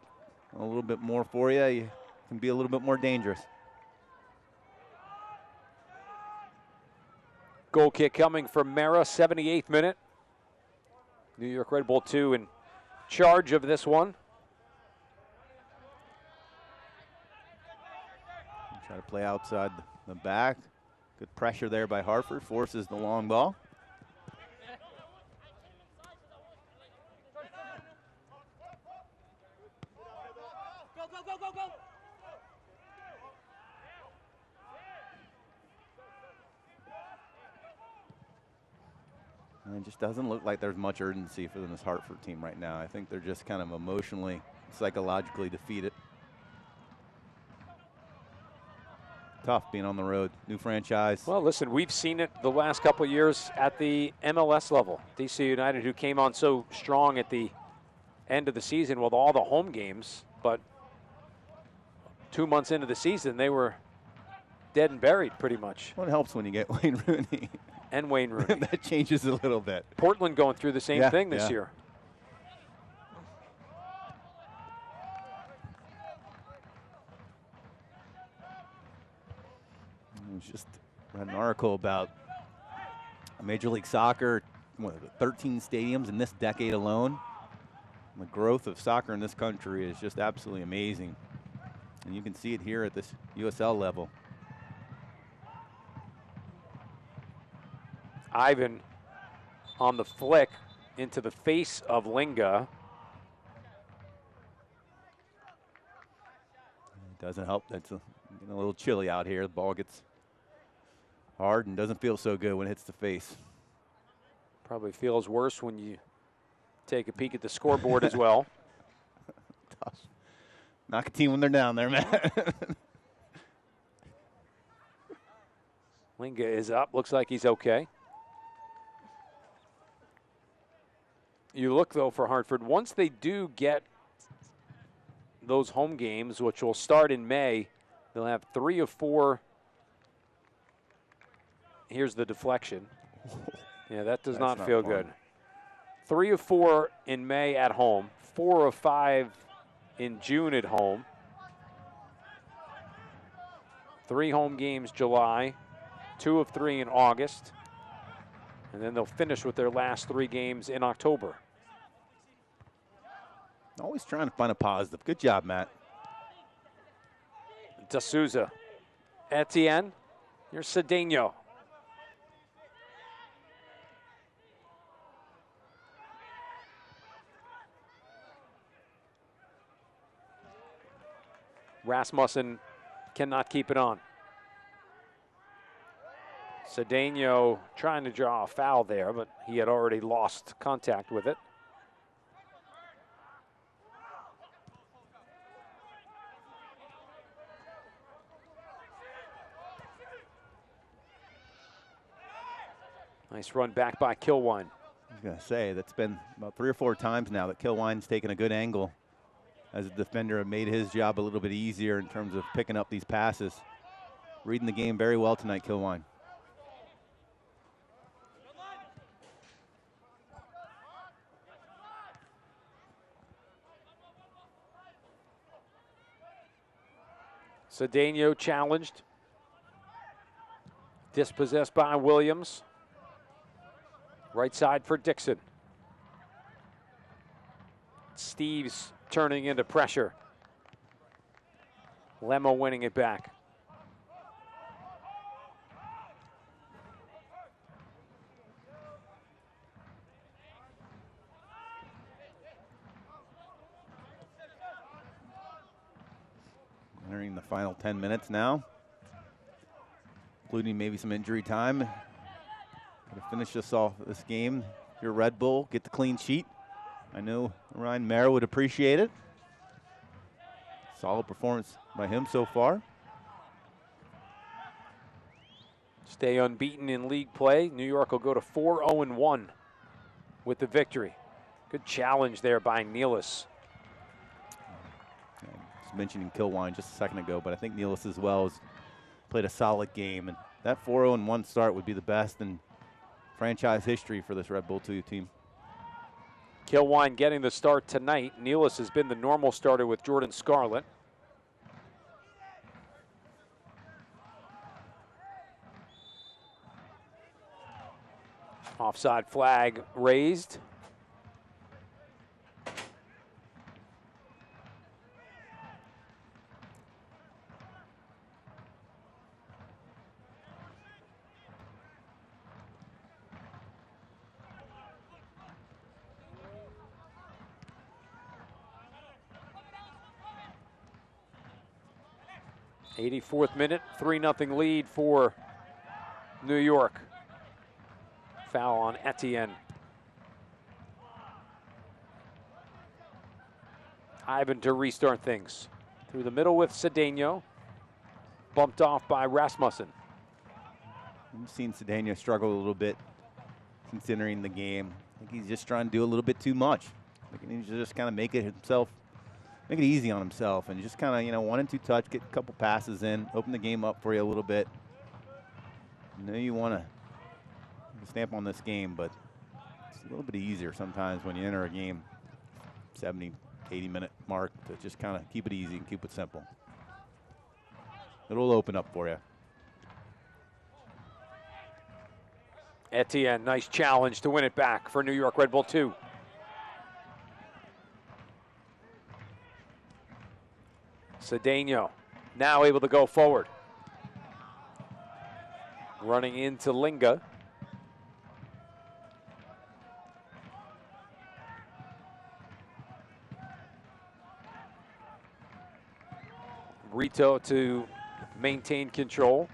a little bit more for you, you can be a little bit more dangerous. Goal kick coming from Mara, 78th minute. New York Red Bull 2 in charge of this one. Try to play outside the back. Good pressure there by Hartford, forces the long ball. Go. And it just doesn't look like there's much urgency for this Hartford team right now. I think they're just kind of emotionally, psychologically defeated. Tough being on the road, new franchise. Well, listen, we've seen it the last couple of years at the MLS level. DC United, who came on so strong at the end of the season with all the home games, but 2 months into the season, they were dead and buried pretty much. Well, it helps when you get Wayne Rooney. And Wayne Rooney. That changes a little bit. Portland going through the same thing this year. I was just read an article about Major League Soccer, 13 stadiums in this decade alone. The growth of soccer in this country is just absolutely amazing. And you can see it here at this USL level. Ivan on the flick into the face of Linga. It doesn't help. That's getting a little chilly out here. The ball gets hard and doesn't feel so good when it hits the face. Probably feels worse when you take a peek at the scoreboard as well. Tough. Knock a team when they're down there, man. Linga is up. Looks like he's okay. You look, though, for Hartford. Once they do get those home games, which will start in May, they'll have 3 of 4. Here's the deflection. Yeah, that does not feel good. 3 of 4 in May at home, 4 of 5 in June at home. 3 home games July, 2 of 3 in August. And then they'll finish with their last 3 games in October. Always trying to find a positive. Good job, Matt. D'Souza. Etienne. Here's Cedeno. Rasmussen cannot keep it on. Cedeno trying to draw a foul there, but he had already lost contact with it. Nice run back by Kilwine. I was going to say, that's been about 3 or 4 times now that Kilwine's taken a good angle as a defender and made his job a little bit easier in terms of picking up these passes. Reading the game very well tonight, Kilwine. Cedeno challenged. Dispossessed by Williams. Right side for Dixon. Steve's turning into pressure. Lemo winning it back. Entering the final 10 minutes now, including maybe some injury time. To finish this off this game, your Red Bull, get the clean sheet. I know Ryan Mara would appreciate it. Solid performance by him so far. stay unbeaten in league play. New York will go to 4-0-1 with the victory. Good challenge there by Nealis. I was mentioning Kilwine just a second ago, but I think Nealis as well has played a solid game. And that 4-0-1 start would be the best in franchise history for this Red Bull 2 team. Kilwine getting the start tonight. Nealis has been the normal starter with Jordan Scarlett. Offside flag raised. '84th minute, 3-0 lead for New York. Foul on Etienne. Ivan to restart things. Through the middle with Cedeno. Bumped off by Rasmussen. We've seen Cedeno struggle a little bit since entering the game. I think he's just trying to do a little bit too much. I think he needs to just kind of make it easy on himself and just kind of, 1 and 2 touch, get a couple passes in, open the game up for you a little bit. I know you want to stamp on this game, but it's a little bit easier sometimes when you enter a game 70, 80-minute mark to just kind of keep it easy and keep it simple. It'll open up for you. Etienne, nice challenge to win it back for New York Red Bull 2. Cedeno now able to go forward. Running into Linga. Rito to maintain control.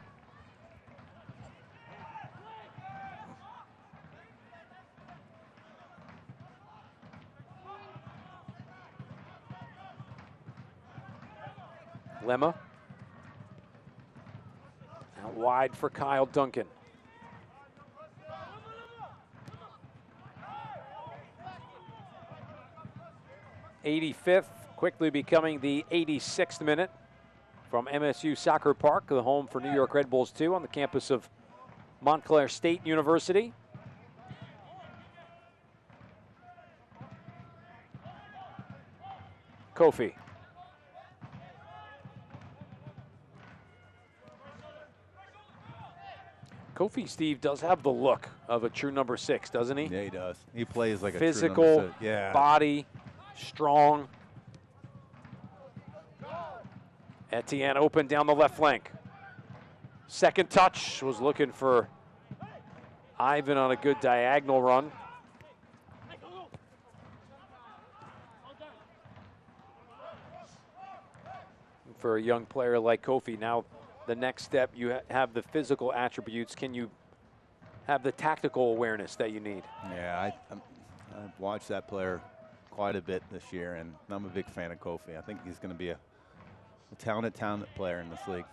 Lemma. Out wide for Kyle Duncan. '85th, quickly becoming the 86th minute from MSU Soccer Park, the home for New York Red Bulls 2 on the campus of Montclair State University. Kofi. Kofi, Steve, does have the look of a true number 6, doesn't he? Yeah, he does. He plays like physical, a true number 6. Yeah. Body, strong. Etienne open down the left flank. Second touch, was looking for Ivan on a good diagonal run. For a young player like Kofi, now the next step, you have the physical attributes. Can you have the tactical awareness that you need? Yeah, I've watched that player quite a bit this year, and I'm a big fan of Kofi. I think he's going to be a talented player in this league.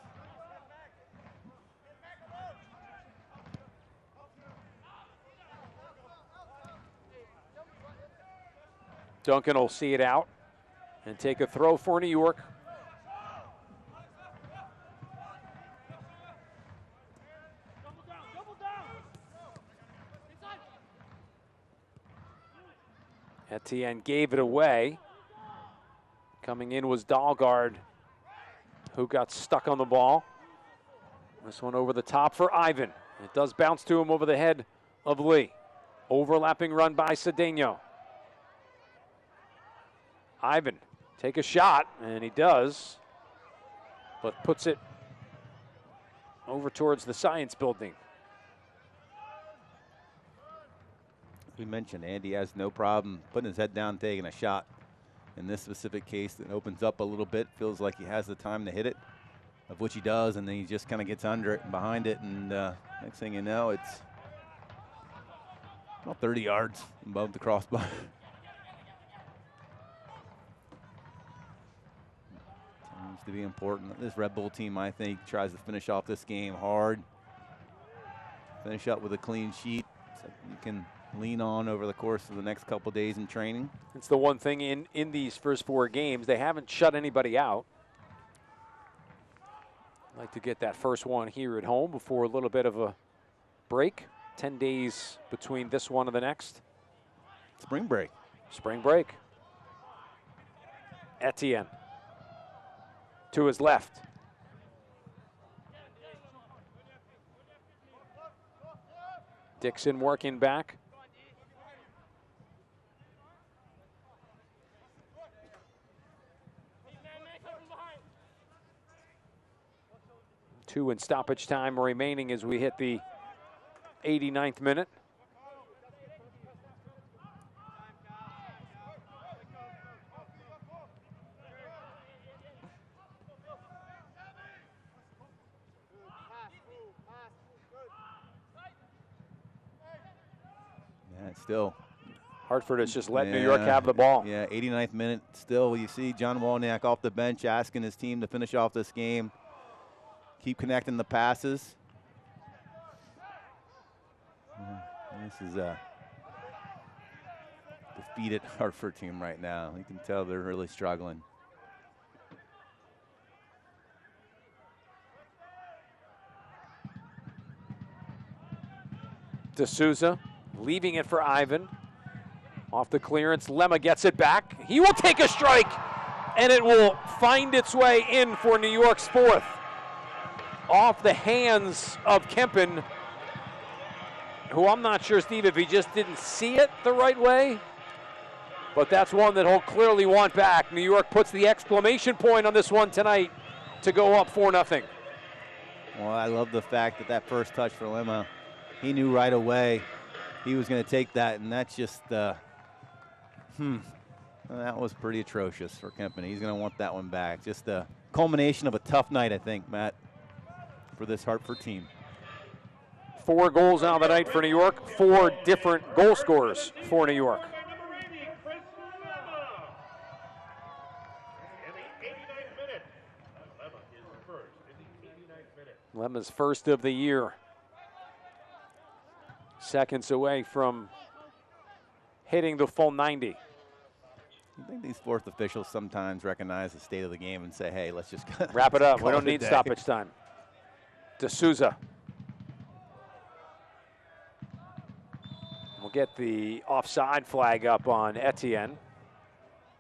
Duncan will see it out and take a throw for New York. Etienne gave it away. Coming in was Dahlgaard, who got stuck on the ball. This one over the top for Ivan. It does bounce to him over the head of Lee. Overlapping run by Cedeno. Ivan, take a shot, and he does, but puts it over towards the science building. We mentioned Andy has no problem putting his head down, taking a shot. In this specific case, it opens up a little bit, feels like he has the time to hit it, of which he does, and then he just kind of gets under it and behind it, and next thing you know, it's about 30 yards above the crossbar. Seems to be important. This Red Bull team, I think, tries to finish off this game hard. finish up with a clean sheet so you can lean on over the course of the next couple days in training. It's the one thing in these first 4 games, they haven't shut anybody out. I'd like to get that first one here at home before a little bit of a break. 10 days between this one and the next. Spring break. Spring break. Etienne to his left. Dixon working back. Two in stoppage time remaining as we hit the 89th minute. Yeah, still. Hartford has just let New York have the ball. Yeah, 89th minute. Still, you see John Walniak off the bench asking his team to finish off this game. Keep connecting the passes. This is a defeated Hartford team right now. You can tell they're really struggling. D'Souza leaving it for Ivan. Off the clearance, Lemma gets it back. He will take a strike, and it will find its way in for New York's 4th. Off the hands of Kempen, who I'm not sure, Steve, if he just didn't see it the right way. But that's one that he'll clearly want back. New York puts the exclamation point on this one tonight to go up 4-0. Well, I love the fact that first touch for Lemma, he knew right away he was going to take that, and that's just, that was pretty atrocious for Kempen. He's going to want that one back. Just a culmination of a tough night, I think, Matt, for this Hartford team. 4 goals out of the night for New York, 4 different goal scorers for New York. Lemma's first of the year. Seconds away from hitting the full 90. I think these 4th officials sometimes recognize the state of the game and say, hey, let's just wrap it up. We don't need stoppage time. D'Souza. We'll get the offside flag up on Etienne.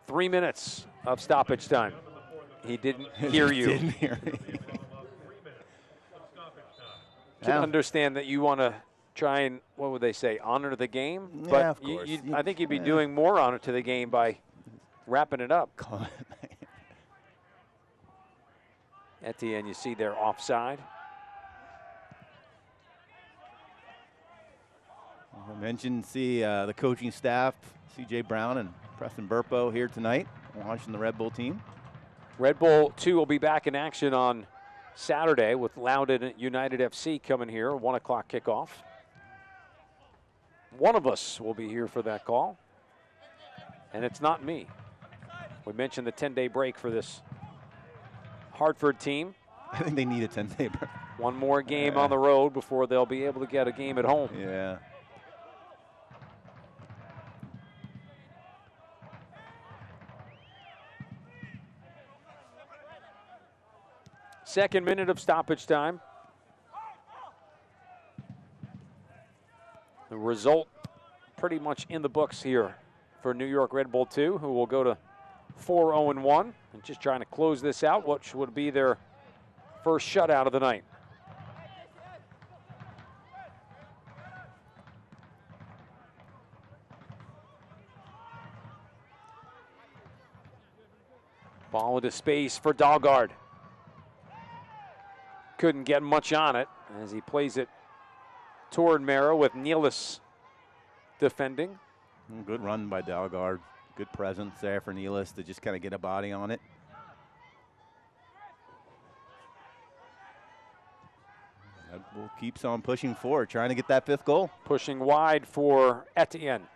3 minutes of stoppage time. He didn't hear you. Didn't hear me. Can understand that you want to try and, what would they say, honor the game? Yeah, but of course. I think you'd be doing more honor to the game by wrapping it up. Etienne, you see there offside. I mentioned the coaching staff, C.J. Brown and Preston Burpo here tonight watching the Red Bull team. Red Bull 2 will be back in action on Saturday with Loudoun United FC coming here, 1 o'clock kickoff. One of us will be here for that call, and it's not me. We mentioned the 10-day break for this Hartford team. I think they need a 10-day break. One more game on the road before they'll be able to get a game at home. Yeah. Second minute of stoppage time. The result pretty much in the books here for New York Red Bull 2, who will go to 4-0-1 and just trying to close this out, which would be their first shutout of the night. Ball into space for Dalgard. Couldn't get much on it as he plays it toward Mara with Nealis defending. Good run by Dalgard. Good presence there for Nealis to just kind of get a body on it. Red Bull keeps on pushing forward, trying to get that 5th goal. Pushing wide for Etienne.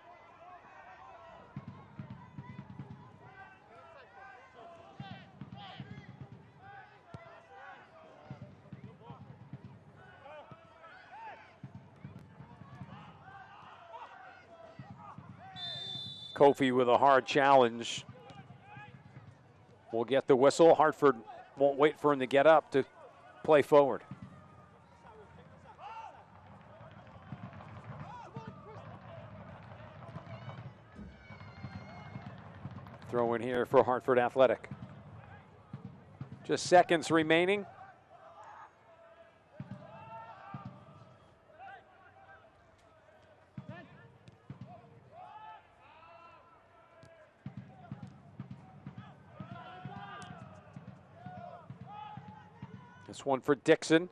Kofi with a hard challenge. We'll get the whistle. Hartford won't wait for him to get up to play forward. Throw in here for Hartford Athletic. Just seconds remaining. This one for Dixon.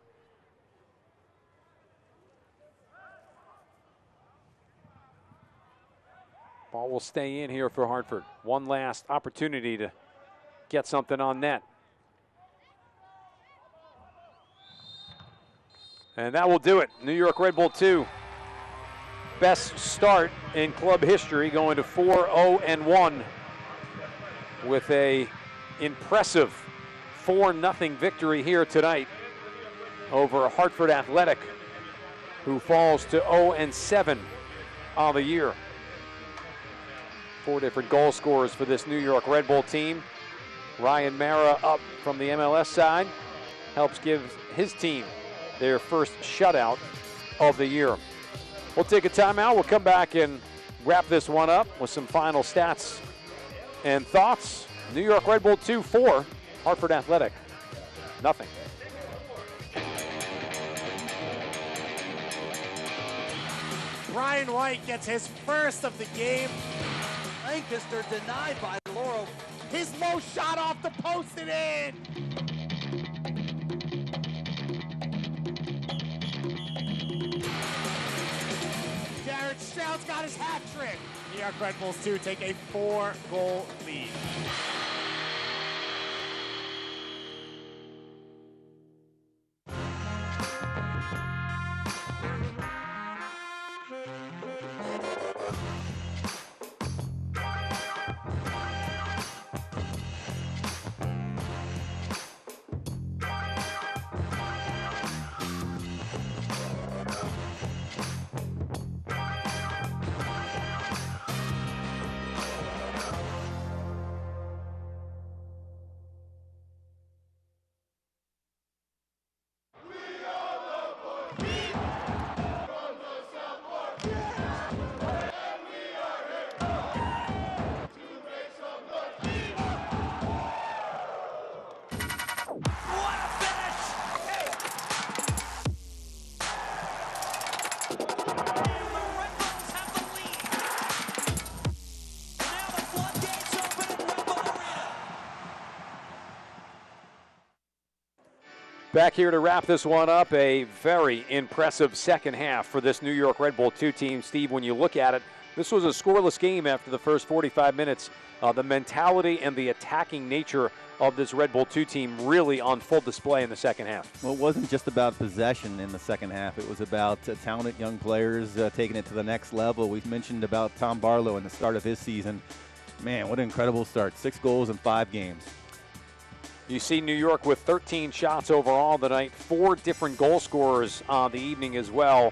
Ball will stay in here for Hartford. One last opportunity to get something on net. And that will do it. New York Red Bull 2. Best start in club history, going to 4-0-1 with a impressive 4-0 victory here tonight over Hartford Athletic, who falls to 0-7 on the year. 4 different goal scorers for this New York Red Bull team. Ryan Mara up from the MLS side helps give his team their first shutout of the year. We'll take a timeout. We'll come back and wrap this one up with some final stats and thoughts. New York Red Bull 2-4, Hartford Athletic nothing. Brian White gets his first of the game. Lancaster denied by Laurel. His low shot off the post and in. Jared Stroud's got his hat trick. New York Red Bulls 2 take a 4-goal lead. Back here to wrap this one up, a very impressive second half for this New York Red Bull 2 team. Steve, when you look at it, this was a scoreless game after the first 45 minutes. The mentality and the attacking nature of this Red Bull 2 team really on full display in the second half. Well, it wasn't just about possession in the second half. It was about talented young players taking it to the next level. We've mentioned about Tom Barlow in the start of his season. Man, what an incredible start. 6 goals in 5 games. You see New York with 13 shots overall tonight, 4 different goal scorers on the evening as well.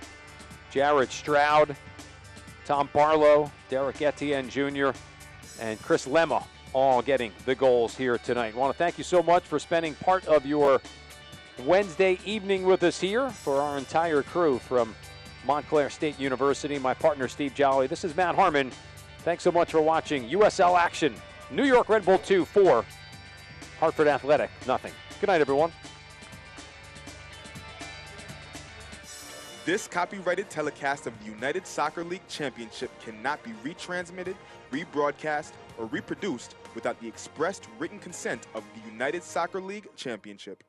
Jared Stroud, Tom Barlow, Derek Etienne Jr., and Chris Lemma all getting the goals here tonight. I want to thank you so much for spending part of your Wednesday evening with us here. For our entire crew from Montclair State University, my partner Steve Jolly, this is Matt Harmon. Thanks so much for watching USL Action. New York Red Bull 2-4. Hartford Athletic, nothing. Good night, everyone. This copyrighted telecast of the United Soccer League Championship cannot be retransmitted, rebroadcast, or reproduced without the expressed written consent of the United Soccer League Championship.